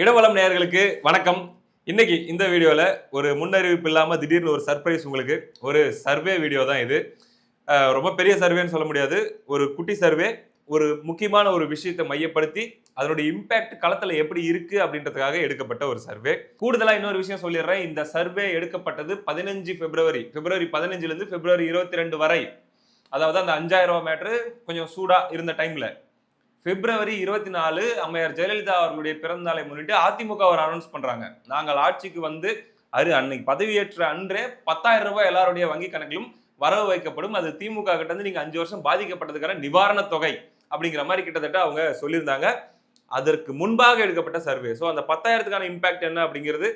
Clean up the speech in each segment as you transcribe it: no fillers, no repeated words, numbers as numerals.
இடவளம் நேயர்களுக்கு வணக்கம். இன்னைக்கு இந்த வீடியோல ஒரு முன்னறிவிப்பு இல்லாம திடீர்னு ஒரு சர்ப்ரைஸ். உங்களுக்கு ஒரு சர்வே வீடியோ தான் இது. ரொம்ப பெரிய சர்வேன்னு சொல்ல முடியாது. ஒரு குட்டி சர்வே. ஒரு முக்கியமான ஒரு விஷயத்தை மையப்படுத்தி அதனுடைய இம்பாக்ட் களத்துல எப்படி இருக்கு அப்படின்றதுக்காக எடுக்கப்பட்ட ஒரு சர்வே. கூடுதலா இன்னொரு விஷயம் சொல்லிடுறேன். இந்த சர்வே எடுக்கப்பட்டது 15 பிப்ரவரி 15 இருந்து பிப்ரவரி 22 வரை. அதாவது அந்த 5000 ரூபாய் மேட்ரு கொஞ்சம் சூடா இருந்த டைம்ல பிப்ரவரி 24 அம்மையார் ஜெயலலிதா அவர்களுடைய பிறந்த நாளை முன்னிட்டு அதிமுக ஒரு அனௌன்ஸ் பண்றாங்க. நாங்கள் ஆட்சிக்கு வந்து அன்னைக்கு பதவியேற்ற அன்றே 10,000 ரூபாய் எல்லாருடைய வங்கி கணக்கிலும் வரவு வைக்கப்படும். அது திமுக கிட்ட இருந்து நீங்க 5 வருஷம் பாதிக்கப்பட்டதுக்கான நிவாரண தொகை அப்படிங்கிற மாதிரி கிட்டத்தட்ட அவங்க சொல்லியிருந்தாங்க. அதற்கு முன்பாக எடுக்கப்பட்ட சர்வே. ஸோ அந்த 10,000த்துக்கான இம்பாக்ட் என்ன அப்படிங்கிறது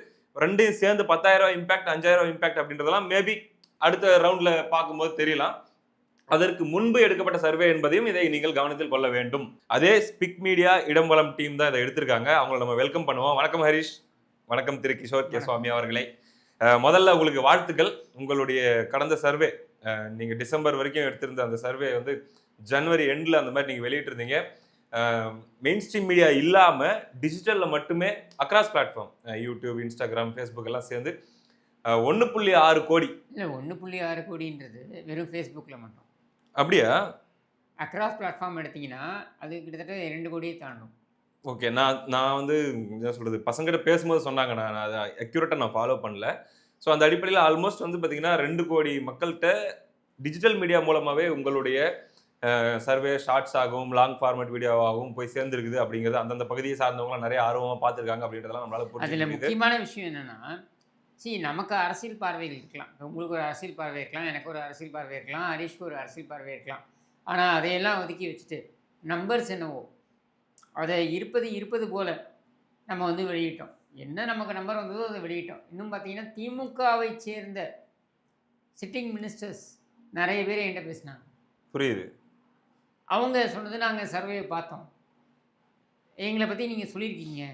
ரெண்டையும் சேர்ந்து 10,000 இம்பாக்ட் 5,000 இம்பாக்ட் அப்படின்றதெல்லாம் மேபி அடுத்த ரவுண்ட்ல பார்க்கும்போது தெரியலாம். அதற்கு முன்பு எடுக்கப்பட்ட சர்வே என்பதையும் இதை நீங்கள் கவனத்தில் கொள்ள வேண்டும். அதே ஸ்பிக் மீடியா இடம்வளம் டீம் தான் இதை எடுத்திருக்காங்க. அவங்களை நம்ம வெல்கம் பண்ணுவோம். வணக்கம் ஹரிஷ். வணக்கம் திரு கிஷோர் கே சுவாமி அவர்களே. முதல்ல உங்களுக்கு வாழ்த்துக்கள். உங்களுடைய கடந்த சர்வே நீங்க டிசம்பர் வரைக்கும் எடுத்திருந்த அந்த சர்வே வந்து ஜனவரி எண்ட்ல அந்த மாதிரி நீங்க வெளியிட்டு இருந்தீங்க. மெயின் ஸ்ட்ரீம் மீடியா இல்லாம டிஜிட்டல்ல மட்டுமே across platform YouTube, Instagram, Facebook எல்லாம் சேர்ந்து 1.6 கோடி. இல்லை 1.6 கோடின்றது வெறும் ஃபேஸ்புக்கில் மட்டும். அப்படியா? அக்ராஸ் பிளாட்ஃபார்ம் எடுத்தீங்கன்னா அது கிட்டத்தட்ட 2 கோடியை தாண்டும். ஓகே. நான் வந்து என்ன சொல்றது, பசங்கிட்ட பேசும்போது சொன்னாங்க. நான் அதை அக்யூரேட்டாக நான் ஃபாலோ பண்ணல. ஸோ அந்த அடிப்படையில் ஆல்மோஸ்ட் வந்து பார்த்தீங்கன்னா 2 கோடி மக்கள்கிட்ட டிஜிட்டல் மீடியா மூலமாகவே உங்களுடைய சர்வே ஷார்ட்ஸ் ஆகவும் லாங் ஃபார்மேட் வீடியோவாகவும் போய் சேர்ந்துருக்குது அப்படிங்கிறது அந்தந்த பகுதியை சார்ந்தவங்களாம் நிறைய ஆர்வமாக பார்த்துருக்காங்க அப்படின்றதெல்லாம் நம்மளால புரிஞ்சுக்க அதில் முடியுது. முக்கியமான விஷயம் என்னென்னா, நமக்கு அரசியல் பார்வைகள் இருக்கலாம். இப்போ உங்களுக்கு ஒரு அரசியல் பார்வை இருக்கலாம், எனக்கு ஒரு அரசியல் பார்வை இருக்கலாம், ஹரீஷ்க்கு ஒரு அரசியல் பார்வை இருக்கலாம். ஆனால் அதையெல்லாம் ஒதுக்கி வச்சுட்டு நம்பர்ஸ் என்னவோ அதை இருப்பது போல் நம்ம வந்து வெளியிட்டோம். என்ன நமக்கு நம்பர் வந்ததோ அதை வெளியிட்டோம். இன்னும் பார்த்தீங்கன்னா திமுகவை சேர்ந்த சிட்டிங் மினிஸ்டர்ஸ் நிறைய பேர் என்கிட்ட பேசினாங்க. புரியுது. அவங்க சொன்னது நாங்கள் சர்வே பார்த்தோம், எங்களை பற்றி நீங்கள் சொல்லியிருக்கீங்க,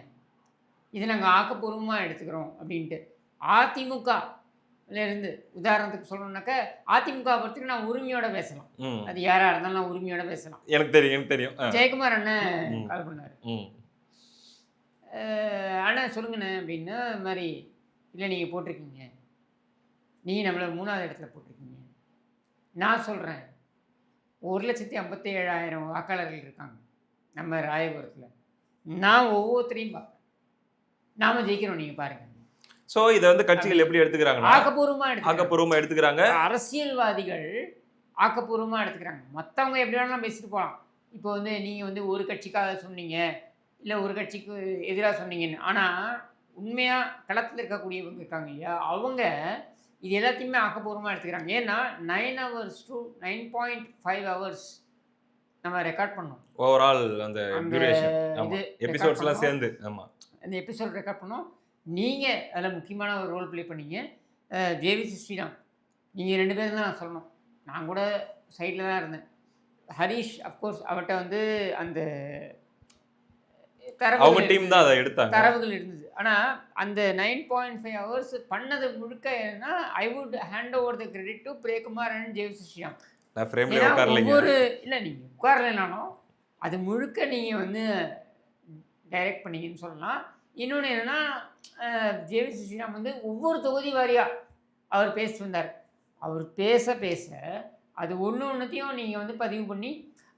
இதை நாங்கள் ஆக்கப்பூர்வமாக எடுத்துக்கிறோம் அப்படின்ட்டு. அதிமுகலேருந்து உதாரணத்துக்கு சொல்லணுன்னாக்க அதிமுக பற்றி நான் உரிமையோட பேசலாம். அது யாராக இருந்தாலும் நான் உரிமையோட பேசலாம். எனக்கு தெரியும். ஜெயக்குமார் அண்ணன் கால் பண்ணார். அண்ணன் சொல்லுங்கண்ணே அப்படின்னா, இது மாதிரி இல்லை நீங்கள் போட்டிருக்கீங்க, நீங்கள் நம்மளை 3வது இடத்துல போட்டிருக்கீங்க. நான் சொல்கிறேன் 1,57,000 வாக்காளர்கள் இருக்காங்க நம்ம ராயபுரத்தில். நான் ஒவ்வொருத்தரையும் பார்ப்பேன். நாம ஜெயிக்கிறோம், நீங்கள் பாருங்கள். ஸோ இதை வந்து கட்சிகள் எப்படி எடுத்துக்கிறாங்க? ஆக்கப்பூர்வமாக எடுத்துக்கிறாங்க. அரசியல்வாதிகள் ஆக்கப்பூர்வமாக எடுத்துக்கிறாங்க. மற்றவங்க எப்படி வேணாலும் பேசிட்டு போகலாம். இப்போ வந்து நீங்கள் வந்து ஒரு கட்சிக்காக சொன்னீங்க, இல்லை ஒரு கட்சிக்கு எதிராக சொன்னீங்கன்னு. ஆனால் உண்மையாக களத்தில் இருக்கக்கூடியவங்க இருக்காங்க இல்லையா, அவங்க இது எல்லாத்தையுமே ஆக்கப்பூர்வமாக எடுத்துக்கிறாங்க. ஏன்னா 9 hours to 9.5 hours நம்ம ரெக்கார்ட் பண்ணோம். ஓவரால் அந்த எபிசோட்ஸ்லாம் சேர்ந்து. ஆமாம், அந்த எபிசோட் ரெக்கார்ட் பண்ணோம். நீங்கள் அதில் முக்கியமான ஒரு ரோல் ப்ளே பண்ணீங்க. ஜேவிசி ஸ்ரீராம், நீங்கள் 2 பேரும் தான் நான் சொல்லணும். நான் கூட சைடில் தான் இருந்தேன். ஹரீஷ் அஃப்கோர்ஸ் அவர்கிட்ட வந்து அந்த தரவுகள் இருந்தது. ஆனால் அந்த 9.5 hours பண்ணது முழுக்க என்னன்னா, I would hand over the credit to Premkumar and JVC Sriram. ஒவ்வொரு இல்லை நீங்கள் உட்காரலைனாலும் அது முழுக்க நீங்கள் வந்து டைரக்ட் பண்ணீங்கன்னு சொல்லலாம். இன்னொன்று என்னென்னா, ஜேவிசி ஸ்ரீராம் வந்து ஒவ்வொரு தொகுதி வாரியாக அவர் பேசிட்டு வந்தார். அவர் பேச அது ஒன்றுத்தையும் நீங்கள் வந்து பதிவு பண்ணி,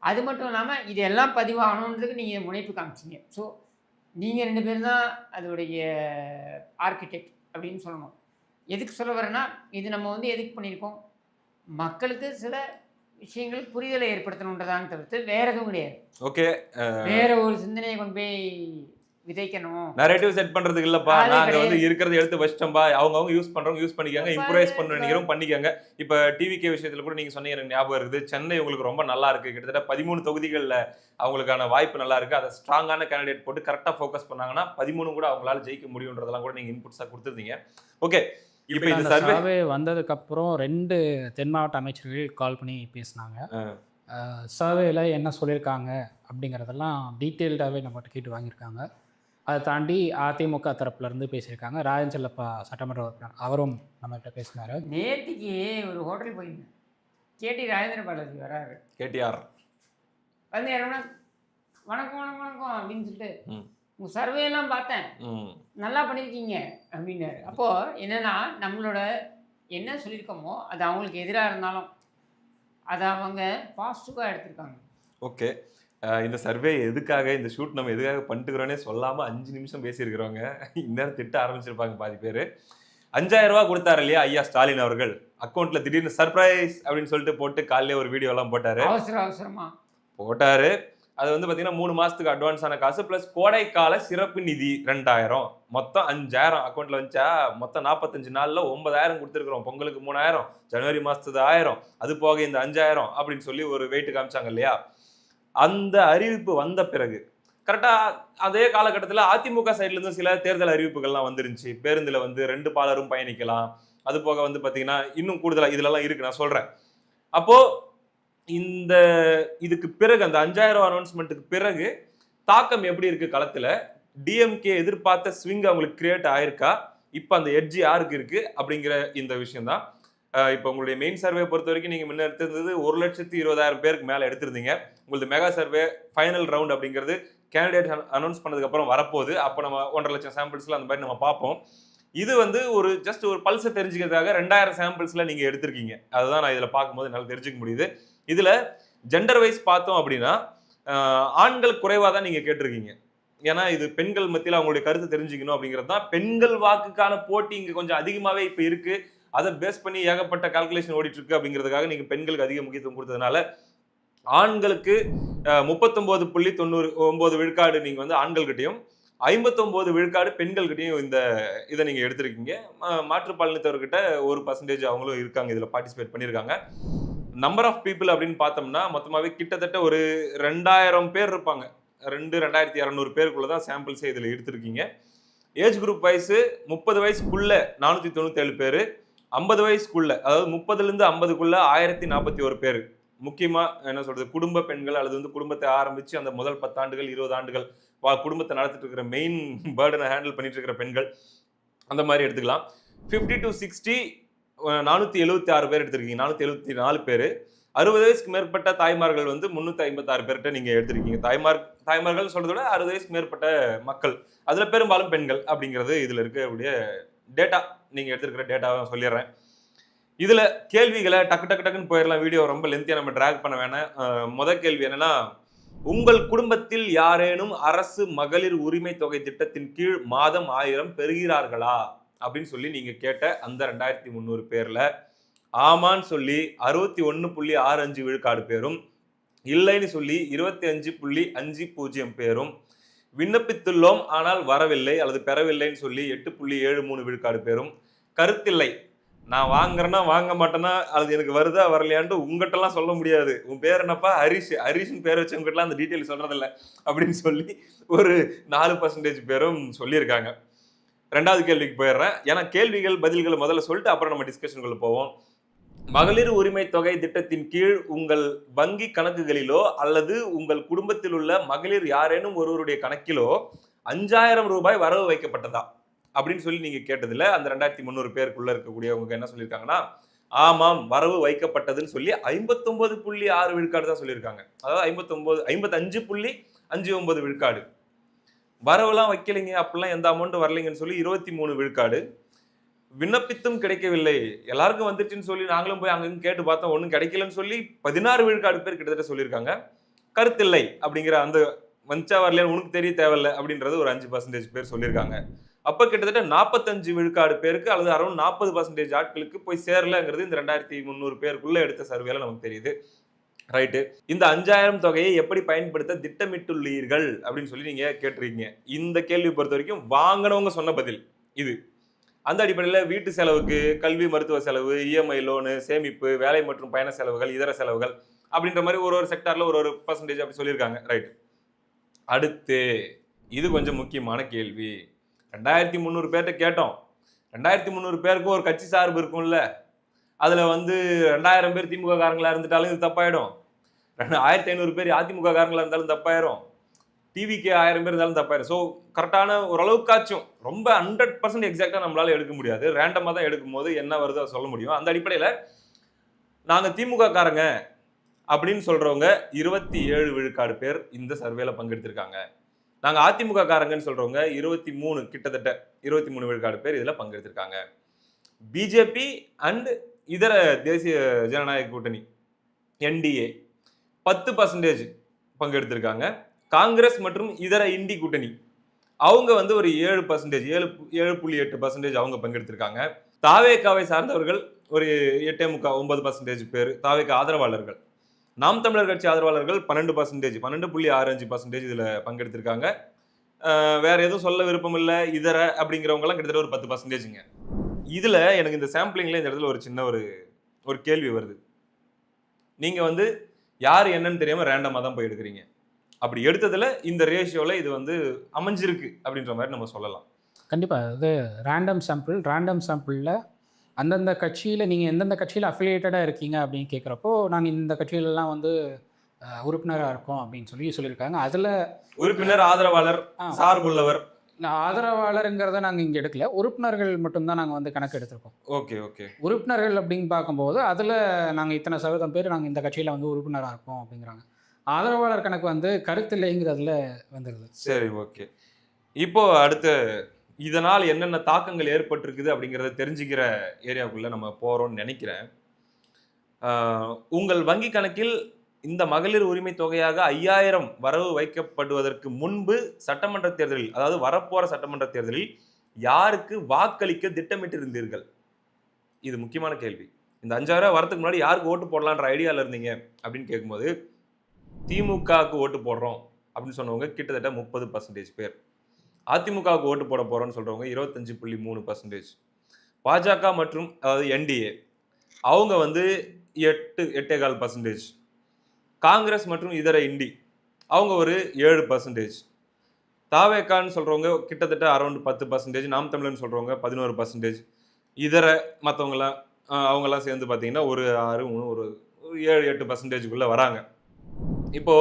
அது மட்டும் இல்லாமல் இதெல்லாம் பதிவாகணுன்றதுக்கு நீங்கள் முனைப்பு காமிச்சிங்க. ஸோ நீங்கள் 2 பேரும் தான் அதோடைய ஆர்கிடெக்ட் அப்படின்னு சொல்லணும். எதுக்கு சொல்ல வரேன்னா, இது நம்ம வந்து எதுக்கு பண்ணியிருக்கோம், மக்களுக்கு சில விஷயங்கள் புரிதலை ஏற்படுத்தணுன்றதான்னு தவிர்த்து வேற எதுவும் கிடையாது. ஓகே, வேற ஒரு சிந்தனையை கொண்டு போய் விதைக்கணும், நரேட்டிவ் செட் பண்றதுக்கு இல்லப்பா. நாங்க வந்து இருக்கிறத எடுத்து வச்சிட்டோம்பா, அவங்க யூஸ் பண்றவங்க யூஸ் பண்ணிக்காங்க, இம்ப்ரூவைஸ் பண்ணணும் பண்ணிக்காங்க. இப்ப டிவிகே விஷயத்துல கூட நீங்க சொன்னீங்க, எனக்கு ஞாபகம் இருக்குது. சென்னை உங்களுக்கு ரொம்ப நல்லா இருக்கு. கிட்டத்தட்ட 13 தொகுதிகள்ல அவங்களுக்கான வாய்ப்பு நல்லா இருக்கு. அதை ஸ்ட்ராங்கான கேண்டிடேட் போட்டு கரெக்டா ஃபோக்கஸ் பண்ணாங்கன்னா 13 கூட அவங்களால ஜெயிக்க முடியுன்றதெல்லாம் கூட நீங்க இன்புட்ஸா கொடுத்துருந்தீங்க. ஓகே, இப்போ இந்த சர்வே வந்ததுக்கு அப்புறம் 2 தென் மாவட்ட அமைச்சர்கள் கால் பண்ணி பேசினாங்க. சர்வேல என்ன சொல்லியிருக்காங்க அப்படிங்கிறதெல்லாம் டீட்டெயில்டாகவே நம்மகிட்ட கேட்டு வாங்கியிருக்காங்க. அதை தாண்டி அதிமுக தரப்புலேருந்து பேசியிருக்காங்க. ராஜன் செல்லப்பா சட்டமன்ற உறுப்பினர் அவரும் நம்மகிட்ட பேசினார். நேற்றுக்கு ஒரு ஹோட்டல் போயிருந்தேன். கேடி ராஜேந்திர பாலாஜி வராரு. கேடிஆர் வந்து யாருன்னா வணக்கம் வணக்கம் வணக்கம் அப்படின்னு சொல்லிட்டு உங்கள் சர்வேலாம் பார்த்தேன், நல்லா பண்ணியிருக்கீங்க அப்படின்னாரு. அப்போது என்னென்னா நம்மளோட என்ன சொல்லியிருக்கோமோ அது அவங்களுக்கு எதிராக இருந்தாலும் அதை அவங்க பாசிட்டிவாக எடுத்திருக்காங்க. ஓகே, இந்த சர்வே எதுக்காக, இந்த ஷூட் நம்ம எதுக்காக பண்ணிட்டுக்கிறோன்னே சொல்லாமல் 5 நிமிஷம் பேசியிருக்கிறவங்க இந்நேரம் திட்ட ஆரம்பிச்சிருப்பாங்க பாதி பேர். 5000 ரூபா கொடுத்தாரு இல்லையா ஐயா ஸ்டாலின் அவர்கள், அக்கௌண்ட்டில் திடீர்னு சர்ப்ரைஸ் அப்படின்னு சொல்லிட்டு போட்டு காலையிலே ஒரு வீடியோலாம் போட்டார். அவசரமாக போட்டார். அது வந்து பார்த்தீங்கன்னா 3 மாதத்துக்கு அட்வான்ஸான காசு ப்ளஸ் கோடைக்கால சிறப்பு நிதி 2000, மொத்தம் 5000 அக்கௌண்ட்டில் வந்துச்சா. மொத்தம் 45 நாளில் 9000 கொடுத்துருக்குறோம். பொங்கலுக்கு 3000, ஜனவரி மாதத்துக்கு 1000, அது போக இந்த 5000 அப்படின்னு சொல்லி ஒரு வெயிட் காமிச்சாங்க இல்லையா. அந்த அறிவிப்பு வந்த பிறகு கரெக்டாக அதே காலகட்டத்தில் அதிமுக சைட்லேருந்து சில தேர்தல் அறிவிப்புகள்லாம் வந்துருந்துச்சு. பேருந்தில் வந்து 2 பாலரும் பயணிக்கலாம், அது போக வந்து பார்த்தீங்கன்னா இன்னும் கூடுதலாக இதுலலாம் இருக்குது, நான் சொல்கிறேன். அப்போது இந்த இதுக்கு பிறகு அந்த 5000 அனௌன்ஸ்மெண்ட்டுக்கு பிறகு தாக்கம் எப்படி இருக்கு களத்துல? டிஎம்கே எதிர்பார்த்த ஸ்விங் அவங்களுக்கு கிரியேட் ஆயிருக்கா? இப்போ அந்த எட்ஜ் யாருக்கு இருக்கு அப்படிங்கிற இந்த விஷயம் தான். இப்போ உங்களுடைய மெயின் சர்வே பொறுத்த வரைக்கும் நீங்க முன்ன எடுத்திருந்தது 1,20,000 பேருக்கு மேல எடுத்திருந்தீங்க. உங்களுக்கு மெகா சர்வே ஃபைனல் ரவுண்ட் அப்படிங்கிறது கேண்டிடேட் அனௌன்ஸ் பண்ணதுக்கு அப்புறம் வரப்போகுது. அப்போ நம்ம 1.5 லட்சம் சாம்பிள்ஸ்ல அந்த மாதிரி நம்ம பார்ப்போம். இது வந்து ஒரு ஜஸ்ட் ஒரு பல்ஸை தெரிஞ்சுக்கிறதுக்காக 2000 சாம்பிள்ஸ்ல நீங்க எடுத்திருக்கீங்க. அதுதான் நான் இதுல பார்க்கும்போது என்னால் தெரிஞ்சுக்க முடியுது. இதுல ஜெண்டர் வைஸ் பார்த்தோம் அப்படின்னா ஆண்கள் குறைவாக தான் நீங்க கேட்டிருக்கீங்க. ஏன்னா இது பெண்கள் மத்தியில் அவங்களுடைய கருத்து தெரிஞ்சுக்கணும் அப்படிங்கிறது தான். பெண்கள் வாக்குக்கான போட்டி இங்க கொஞ்சம் அதிகமாகவே இப்போ இருக்கு. அதை பேஸ் பண்ணி ஏகப்பட்ட கால்குலேஷன் ஓடிட்டு இருக்கு அப்படிங்கிறதுக்காக நீங்க பெண்களுக்கு அதிக முக்கியத்துவம் கொடுத்ததுனால ஆண்களுக்கு 39.99 விழுக்காடு நீங்க வந்து ஆண்கள்கிட்டையும் 59 விழுக்காடு பெண்கள்கிட்டையும் இந்த இதை நீங்க எடுத்திருக்கீங்க. மாற்றுப்பாலினத்தவர்கிட்ட 1% அவங்களும் இருக்காங்க, இதுல பார்ட்டிசிபேட் பண்ணியிருக்காங்க. நம்பர் ஆஃப் பீப்புள் அப்படின்னு பார்த்தோம்னா மொத்தமாகவே கிட்டத்தட்ட ஒரு 2000 பேர் இருப்பாங்க. 2200 பேருக்குள்ளதான் சாம்பிள்ஸே இதில் எடுத்திருக்கீங்க. ஏஜ் குரூப் வைஸ் 30 வயசுக்குள்ள 497 பேர், 50 வயசுக்குள்ள அதாவது 30லேருந்து 50க்குள்ள 1041 பேர். முக்கியமா என்ன சொல்றது, குடும்ப பெண்கள் அல்லது வந்து குடும்பத்தை ஆரம்பிச்சு அந்த முதல் 10 ஆண்டுகள் 20 ஆண்டுகள் குடும்பத்தை நடத்திட்டு இருக்கிற மெயின் பேர்டனை ஹேண்டில் பண்ணிட்டு இருக்கிற பெண்கள், அந்த மாதிரி எடுத்துக்கலாம். 50 to 60 476 பேர் எடுத்திருக்கீங்க, 474 பேர். 60 வயசுக்கு மேற்பட்ட தாய்மார்கள் வந்து 356 பேர்கிட்ட நீங்க எடுத்திருக்கீங்க. தாய்மார்கள் சொல்றத விட 60 வயசுக்கு மேற்பட்ட மக்கள், அதுல பெரும்பாலும் பெண்கள் அப்படிங்கிறது இதுல இருக்கக்கூடிய டேட்டா. நீங்க எடுத்திருக்கிற டேட்டாவை சொல்லிடுறேன். இதுல கேள்விகளை டக்குன்னு போயிடலாம், வீடியோ ரொம்ப லென்த்தியா நம்ம டிராக் பண்ண வேணாம். முதல் கேள்வி என்னன்னா, உங்கள் குடும்பத்தில் யாரேனும் அரசு மகளிர் உரிமை தொகை திட்டத்தின் கீழ் மாதம் 1000 பெறுகிறார்களா அப்படின்னு சொல்லி நீங்க கேட்ட அந்த 2300 பேர்ல ஆமான்னு சொல்லி 61.65 விழுக்காடு பேரும், இல்லைன்னு சொல்லி 25.50 பேரும், விண்ணப்பித்துள்ளோம் ஆனால் வரவில்லை அல்லது பெறவில்லைன்னு சொல்லி 8.73 விழுக்காடு பேரும், கருத்தில்லை நான் வாங்குறேன்னா வாங்க மாட்டேன்னா அது எனக்கு வருதா வரலையான்ட்டு உங்ககிட்டலாம் சொல்ல முடியாது, உன் பேர் என்னப்பா ஹரிஷ்னு பேர் வச்சவங்ககிட்டலாம் அந்த டீட்டெயில் சொல்றதில்ல அப்படின்னு சொல்லி ஒரு 4% பேரும் சொல்லியிருக்காங்க. 2வது கேள்விக்கு போயிடுறேன். ஏன்னா கேள்விகள் பதில்கள் முதல்ல சொல்லிட்டு அப்புறம் நம்ம டிஸ்கஷனுக்குள்ள போவோம். மகளிர் உரிமை தொகை திட்டத்தின் கீழ் உங்கள் வங்கி கணக்குகளிலோ அல்லது உங்கள் குடும்பத்தில் உள்ள மகளிர் யாரேனும் ஒருவருடைய கணக்கிலோ 5000 ரூபாய் வரவு வைக்கப்பட்டதா அப்படின்னு சொல்லி நீங்க கேட்டதுல அந்த 2300 பேருக்குள்ள இருக்கக்கூடியவங்க என்ன சொல்லியிருக்காங்கன்னா, ஆமாம் வரவு வைக்கப்பட்டதுன்னு சொல்லி 59.6 விழுக்காடு தான் சொல்லியிருக்காங்க. அதாவது 55.59 விழுக்காடு. வரவுலாம் வைக்கலைங்க, அப்படிலாம் எந்த அமௌண்ட் வரலைங்கன்னு சொல்லி 23 விழுக்காடு. விண்ணப்பித்தும் கிடைக்கவில்லை, எல்லாருக்கும் வந்துருச்சுன்னு சொல்லி நாங்களும் போய் அங்கங்க கேட்டு பார்த்தோம், ஒன்றும் கிடைக்கலன்னு சொல்லி 16 விழுக்காடு பேர் கிட்டத்தட்ட சொல்லியிருக்காங்க. கருத்தில்லை அப்படிங்கிற அந்த வஞ்சா வரலைன்னு உனக்கு தெரிய தேவையில்லை அப்படின்றது ஒரு 5% பேர் சொல்லியிருக்காங்க. அப்ப கிட்டத்தட்ட 45 விழுக்காடு பேருக்கு அல்லது அரௌண்ட் 40% ஆட்களுக்கு போய் சேரலங்கிறது இந்த 2300 பேருக்குள்ள எடுத்த சர்வேல நமக்கு தெரியுது. ரைட்டு. இந்த 5000 தொகையை எப்படி பயன்படுத்த திட்டமிட்டுள்ளீர்கள் அப்படின்னு சொல்லி நீங்க கேட்டிருக்கீங்க. இந்த கேள்வி பொறுத்த வரைக்கும் வாங்கினவங்க சொன்ன பதில் இது. அந்த அடிப்படையில் வீட்டு செலவுக்கு, கல்வி மருத்துவ செலவு, இஎம்ஐ லோனு, சேமிப்பு, வேலை மற்றும் பயண செலவுகள், இதர செலவுகள் அப்படின்ற மாதிரி ஒரு செக்டார்ல ஒரு பர்சன்டேஜ் அப்படி சொல்லியிருக்காங்க. ரைட். அடுத்து இது கொஞ்சம் முக்கியமான கேள்வி. 2300 பேர்கிட்ட கேட்டோம். 2300 பேருக்கு ஒரு கட்சி சார்பு இருக்கும்ல, அதுல வந்து 2000 பேர் திமுக காரங்களா இருந்துட்டாலும் இது தப்பாயிடும், 1500 பேர் அதிமுக காரங்களா இருந்தாலும் தப்பாயிரும், டிவிக்கு 1000 பேர் இருந்தாலும் தப்பாயிரும். ஸோ கரெக்டான ஓரளவுக்காச்சும் ரொம்ப 100% எக்ஸாக்டா நம்மளால எடுக்க முடியாது, ரேண்டமா தான் எடுக்கும் போது என்ன வருதோ சொல்ல முடியும். அந்த அடிப்படையில நாங்க திமுக காரங்க அப்படின்னு சொல்றவங்க 27 விழுக்காடு பேர் இந்த சர்வேல பங்கெடுத்திருக்காங்க. நாங்கள் அதிமுக காரங்கன்னு சொல்றவங்க 23 கிட்டத்தட்ட 23 விழுக்காடு பேர் இதில் பங்கெடுத்திருக்காங்க. பிஜேபி அண்ட் இதர தேசிய ஜனநாயக கூட்டணி NDA 10% பங்கெடுத்திருக்காங்க. காங்கிரஸ் மற்றும் இதர இண்டி கூட்டணி அவங்க வந்து ஒரு 7%, 7.8% அவங்க பங்கெடுத்திருக்காங்க. தாவேகாவை சார்ந்தவர்கள் ஒரு 8.9% பேர் தாவேகா ஆதரவாளர்கள். நாம் தமிழர் கட்சி ஆதரவாளர்கள் 12%, 12.65% இதுல பங்கெடுத்திருக்காங்க. வேற எதுவும் சொல்ல விருப்பம் இல்லை இதர அப்படிங்கிறவங்க எல்லாம் கிட்டத்தட்ட ஒரு 10%ங்க. இதுல எனக்கு இந்த சாம்பிளிங்ல இந்த இடத்துல ஒரு சின்ன ஒரு கேள்வி வருது. நீங்க வந்து யார் என்னன்னு தெரியாம ரேண்டமா தான் போய் எடுக்கிறீங்க. அப்படி எடுத்ததுல இந்த ரேஷியோல இது வந்து அமைஞ்சிருக்கு அப்படின்ற மாதிரி நம்ம சொல்லலாம். கண்டிப்பாக அது ரேண்டம் சாம்பிளில் அந்தந்த கட்சியில் நீங்கள் எந்தெந்த கட்சியில் அஃபிலியேட்டடாக இருக்கீங்க அப்படின்னு கேட்குறப்போ நாங்கள் இந்த கட்சியிலலாம் வந்து உறுப்பினராக இருக்கோம் அப்படின்னு சொல்லியிருக்காங்க. அதில் உறுப்பினர், ஆதரவாளர், சார்புள்ளவர், ஆதரவாளருங்கிறத நாங்கள் இங்கே எடுக்கல, உறுப்பினர்கள் மட்டும்தான் நாங்கள் வந்து கணக்கு எடுத்திருக்கோம். ஓகே. உறுப்பினர்கள் அப்படின்னு பார்க்கும்போது அதில் நாங்கள் இத்தனை சதவீதம் பேர் நாங்கள் இந்த கட்சியில் வந்து உறுப்பினராக இருக்கோம் அப்படிங்கிறாங்க. ஆதரவாளர் கணக்கு வந்து கருத்தில்லைங்கிறதுல வந்துடுது. சரி, ஓகே. இப்போ அடுத்த இதனால் என்னென்ன தாக்கங்கள் ஏற்பட்டிருக்குது அப்படிங்கிறத தெரிஞ்சுக்கிற ஏரியாவுக்குள்ள நம்ம போறோம்னு நினைக்கிறேன். உங்கள் வங்கி கணக்கில் இந்த மகளிர் உரிமை தொகையாக 5000 வரவு வைக்கப்படுவதற்கு முன்பு சட்டமன்ற தேர்தலில், அதாவது வரப்போற சட்டமன்ற தேர்தலில் யாருக்கு வாக்களிக்க திட்டமிட்டிருந்தீர்கள்? இது முக்கியமான கேள்வி. இந்த 5000 வரதுக்கு முன்னாடி யாருக்கு ஓட்டு போடலான்ற ஐடியால இருந்தீங்க அப்படின்னு கேட்கும்போது, திமுகவுக்கு ஓட்டு போடுறோம் அப்படின்னு சொன்னவங்க கிட்டத்தட்ட 30% பேர். அதிமுகவுக்கு ஓட்டு போட போறோம்னு சொல்றவங்க 25.3%. பாஜக மற்றும் அதாவது NDA அவங்க வந்து 8.15%. காங்கிரஸ் மற்றும் இதர இண்டி அவங்க ஒரு 7%. தாவேக்கான்னு சொல்றவங்க கிட்டத்தட்ட அரௌண்ட் 10%. நாம் தமிழர்னு சொல்றவங்க 11%. இதர மற்றவங்கலாம் அவங்கெல்லாம் சேர்ந்து பார்த்தீங்கன்னா ஒரு 7-8%க்குள்ள வராங்க. இப்போ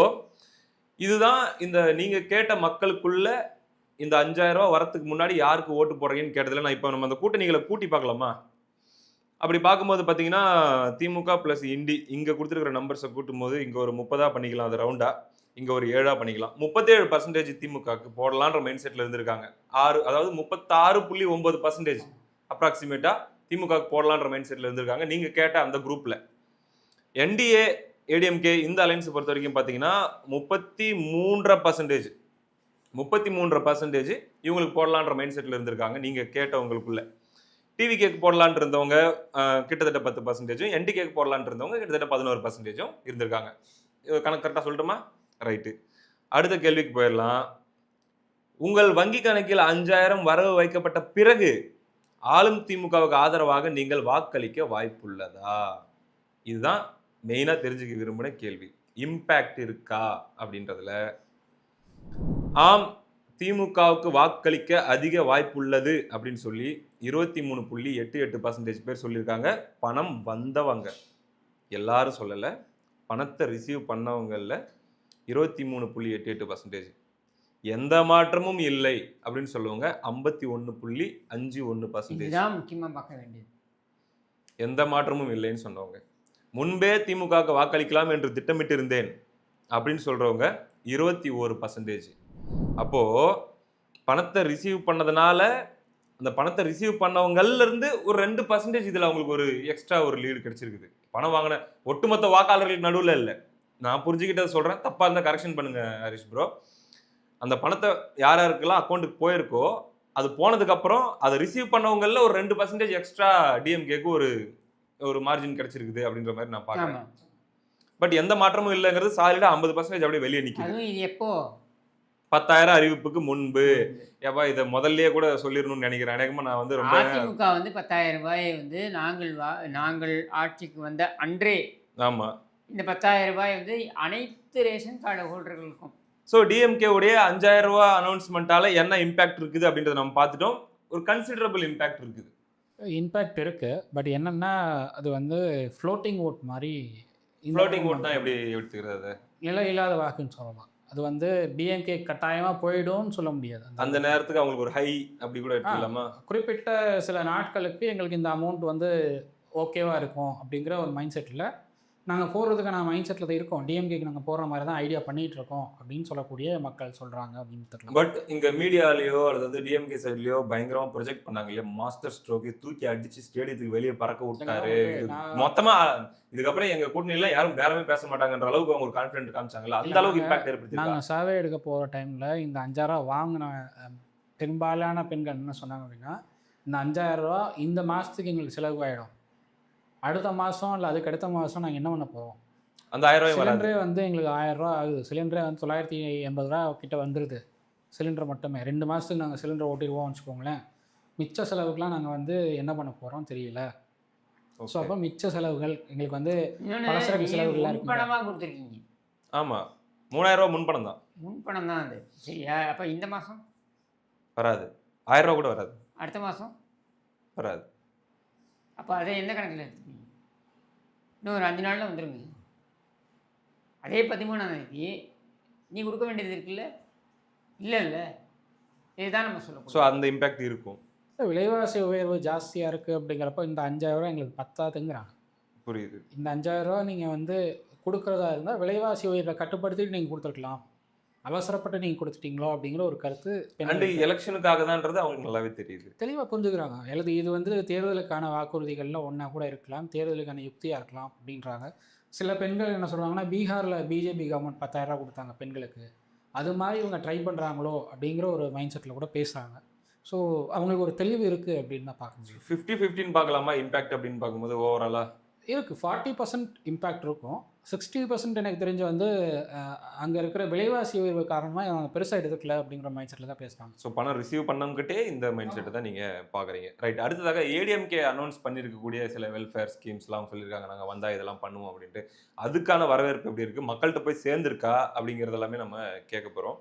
இதுதான் இந்த நீங்க கேட்ட மக்களுக்குள்ள இந்த 5000 ரூபாய் வரத்துக்கு முன்னாடி யாருக்கு ஓட்டு போடுறீங்கன்னு கேட்டதுல நான் இப்போ நம்ம அந்த கூட்டணிகளை கூட்டி பார்க்கலாமா? அப்படி பார்க்கும்போது பார்த்தீங்கன்னா திமுக பிளஸ் இண்டி இங்க கொடுத்துருக்கிற நம்பர்ஸை கூட்டும் போது இங்க ஒரு 30 பண்ணிக்கலாம், அது ரவுண்டா இங்க ஒரு 7 பண்ணிக்கலாம். 37% திமுகவுக்கு போடலான்ற மைண்ட் செட்ல இருந்திருக்காங்க. அதாவது 36.9% அப்ராக்சிமேட்டா திமுகவுக்கு போடலான்ற மைண்ட் செட்ல இருந்திருக்காங்க நீங்க கேட்ட அந்த குரூப்ல. NDA ADMK இந்த அலைன்ஸ் பொறுத்த வரைக்கும் பார்த்தீங்கன்னா 33% இவங்களுக்கு போடலான்ற மைண்ட் செட்ல இருந்திருக்காங்க நீங்க கேட்டவங்களுக்குள்ள. டிவிகேக்கு போடலான் இருந்தவங்க கிட்டத்தட்ட 10%, NDKக்கு போடலான் இருந்தவங்க கிட்டத்தட்ட 11% இருந்திருக்காங்க. கணக்கு கரெக்டாக சொல்லட்டுமா? ரைட்டு. அடுத்த கேள்விக்கு போயிடலாம். உங்கள் வங்கி கணக்கில் 5000 வரவு வைக்கப்பட்ட பிறகு ஆளும் திமுகவுக்கு ஆதரவாக நீங்கள் வாக்களிக்க வாய்ப்புள்ளதா? இதுதான் மெயினா தெரிஞ்சுக்க விரும்பின கேள்வி. இம்பாக்ட் இருக்கா அப்படின்றதுல ஆம், திமுகவுக்கு வாக்களிக்க அதிக வாய்ப்புள்ளது அப்படின்னு சொல்லி 23.88% பேர் சொல்லியிருக்காங்க. பணம் வந்தவங்க எல்லாரும் சொல்லலை, பணத்தை ரிசீவ் பண்ணவங்கள்ல 23.88%. எந்த மாற்றமும் இல்லை அப்படின்னு சொல்லுவாங்க 51.51%. முக்கியமா பார்க்க வேண்டியது. எந்த மாற்றமும் இல்லைன்னு சொன்னவங்க, முன்பே திமுகவுக்கு வாக்களிக்கலாம் என்று திட்டமிட்டிருந்தேன் அப்படின்னு சொல்றவங்க 21%. அப்போ பணத்தை ரிசீவ் பண்ணதுனால அந்த பணத்தை ரிசீவ் பண்ணவங்கள்ல இருந்து ஒரு 2% இதுல அவங்களுக்கு ஒரு எக்ஸ்ட்ரா ஒரு லீடு கிடைச்சிருக்குது. பணம் வாங்கின ஒட்டுமொத்த வாக்காளர்களுக்கு நடுவில் இல்லை, நான் புரிஞ்சுக்கிட்டதை சொல்றேன், தப்பா இருந்தா கரெக்ஷன் பண்ணுங்க ஹரிஷ் ப்ரோ. அந்த பணத்தை யார் யாருக்கெல்லாம் அக்கௌண்ட்டுக்கு போயிருக்கோ அது போனதுக்கு அப்புறம் அதை ரிசீவ் பண்ணவங்கள்ல ஒரு 2% எக்ஸ்ட்ரா டிஎம்கேக்கு ஒரு மார்ஜின் கிடைச்சிருக்குது அப்படின்ற மாதிரி நான் பார்க்குறேன். பட் எந்த மாற்றமும் இல்லைங்கிறது சாலிடா 50% அப்படியே வெளியே நிற்குது. எப்போ 10,000 அறிவிப்புக்கு முன்பு ஏப்பா இதை முதல்லயே கூட சொல்லிடணும்னு நினைக்கிறேன். அநேகமா நான் வந்து ரொம்ப அதிமுக வந்து 10,000 ரூபாயை வந்து நாங்கள் ஆட்சிக்கு வந்த அன்றே ஆமா இந்த 10,000 ரூபாய் வந்து அனைத்து ரேஷன் கார்டு ஹோல்டர்களுக்கும். ஸோ டிஎம்கே உடைய 5,000 ரூபாய் அனௌன்ஸ்மெண்ட்டால என்ன இம்பாக்ட் இருக்குது அப்படின்றத நம்ம பார்த்துட்டோம். ஒரு கன்சிடரபிள் இம்பாக்ட் இருக்குது. இம்பாக்ட் இருக்கு. பட் என்னன்னா அது வந்து ஃப்ளோட்டிங் ஓட் மாதிரி. ஃப்ளோட்டிங் ஓட் தான் எப்படி எடுத்துக்கிறது? நிலை இல்லாத வாக்குன்னு சொல்லலாம். அது வந்து டிஎம்கே கட்டாயமாக போயிடும்னு சொல்ல முடியாது. அந்த நேரத்துக்கு அவங்களுக்கு ஒரு ஹை அப்படி கூட எடுத்துக்கலாமா? குறிப்பிட்ட சில நாட்களுக்கு எங்களுக்கு இந்த அமௌண்ட் வந்து ஓகேவா இருக்கும் அப்படிங்கிற ஒரு மைண்ட் செட்டில் நாங்கள் போடுறதுக்கான மைண்ட் செட்டில் தான் இருக்கோம், டிஎம்கேக்கு நாங்கள் போடுற மாதிரி தான் ஐடியா பண்ணிகிட்டு இருக்கோம் அப்படின்னு சொல்லக்கூடிய மக்கள் சொல்கிறாங்க அப்படின்னு தெரியல. பட் இங்கே மீடியாலேயோ அல்லது வந்து டிஎம்கே சைட்லேயோ பயங்கரமாக ப்ரொஜெக்ட் பண்ணாங்க இல்லையா, மாஸ்டர் ஸ்ட்ரோக்கு தூக்கி அடிச்சு ஸ்டேடியத்துக்கு வெளியே பறக்க விட்டாரு மொத்தமாக, இதுக்கப்புறம் எங்கள் கூட்டணியில் யாரும் பேரமே பேச மாட்டாங்கன்ற அளவுக்கு அவங்க ஒரு கான்ஃபிடென்ட் காமிச்சாங்கல்ல, அந்த அளவுக்கு இம்பாக்ட் ஏற்படுத்தி. நாங்கள் சர்வே எடுக்க போகிற டைமில் இந்த 5000 ரூபா வாங்கின பெரும்பாலான பெண்கள் என்ன சொன்னாங்க அப்படின்னா, இந்த 5000 ரூபா இந்த மாதத்துக்கு எங்களுக்கு செலவு ஆகிடும், அடுத்த மாதம் இல்லை அதுக்கு அடுத்த மாதம் நாங்கள் என்ன பண்ண போகிறோம், அந்த 1000 ரூபாய் சிலிண்டரே வந்து எங்களுக்கு 1000 ரூபா ஆகுது, சிலிண்டரே வந்து 980 ரூபா கிட்ட வந்துடுது சிலிண்டர் மட்டுமே, 2 மாதத்துக்கு நாங்கள் சிலிண்டர் ஓட்டிடுவோம்னு வச்சுக்கோங்களேன், மிச்ச செலவுக்குலாம் நாங்கள் வந்து என்ன பண்ண போகிறோம் தெரியல. ஸோ அப்போ மிச்ச செலவுகள் எங்களுக்கு வந்து பலசரக்கு செலவுகள்லாம் இருக்கு. முன்பணமாக கொடுத்துருக்கீங்க. ஆமாம், 3000 ரூபா முன்பணம் தான். முன்பணம் தான் அது. சரியா? அப்போ இந்த மாதம் வராது, 1000 ரூபா கூட வராது. அடுத்த மாதம் வராது. அப்போ அதை எந்த கணக்கில் எடுத்துக்கீங்க? இன்னும் ஒரு 5 நாளில் வந்துடுங்க. அதே 13ஆம் தேதி நீ கொடுக்க வேண்டியது இருக்குல்ல? இல்லை இல்லை, இதுதான் நம்ம சொல்லணும். ஸோ அந்த இம்பேக்ட் இருக்கும். விலைவாசி உயர்வு ஜாஸ்தியாக இருக்குது அப்படிங்கிறப்ப இந்த 5000 ரூபா எங்களுக்கு பத்தாதுங்கிறாங்க. புரியுது. இந்த 5000 ரூபா நீங்கள் வந்து கொடுக்குறதா இருந்தால் விலைவாசி உயர்வை கட்டுப்படுத்திட்டு நீங்கள் கொடுத்துருக்கலாம், அவசரப்பட்டு நீங்கள் கொடுத்துட்டீங்களோ அப்படிங்கிற ஒரு கருத்து எலெக்ஷனுக்காக தான்ன்றது அவங்களுக்கு நல்லாவே தெரியுது, தெளிவாக புரிஞ்சுக்கிறாங்க. அல்லது இது வந்து தேர்தலுக்கான வாக்குறுதிகளில் ஒன்றா கூட இருக்கலாம், தேர்தலுக்கான யுக்தியாக இருக்கலாம் அப்படின்றாங்க. சில பெண்கள் என்ன சொல்கிறாங்கன்னா, பீகாரில் பிஜேபி கவர்மெண்ட் 10,000 ரூபா கொடுத்தாங்க பெண்களுக்கு, அது மாதிரி இவங்க ட்ரை பண்ணுறாங்களோ அப்படிங்கிற ஒரு மைண்ட் செட்டில் கூட பேசுகிறாங்க. ஸோ அவங்களுக்கு ஒரு தெளிவு இருக்குது அப்படின்னு தான் பார்க்க முடியும். 50-15 பார்க்கலாமா இம்பேக்ட் அப்படின்னு பார்க்கும்போது? ஓவராலாக இருக்குது, 40% இம்பேக்ட் இருக்கும். 60% எனக்கு தெரிஞ்ச வந்து அங்கே இருக்கிற விலைவாசி உயர்வு காரணமாக அவங்க பெருசாக எடுத்துக்கல அப்படிங்கிற மைண்ட் செட்டில் தான் பேசுகிறாங்க. ஸோ பணம் ரிசீவ் பண்ணவங்கிட்டே இந்த மைண்ட் செட்டை தான் நீங்கள் பார்க்குறீங்க. ரைட். அடுத்ததாக ஏடிஎம்கே அனௌன்ஸ் பண்ணியிருக்கக்கூடிய சில வெல்ஃபேர் ஸ்கீம்ஸ்லாம் சொல்லியிருக்காங்க, நாங்கள் வந்தால் இதெல்லாம் பண்ணுவோம் அப்படின்ட்டு. அதுக்கான வரவேற்பு எப்படி இருக்குது, மக்கள்கிட்ட போய் சேர்ந்துருக்கா அப்படிங்கிறது எல்லாமே நம்ம கேட்க போகிறோம்.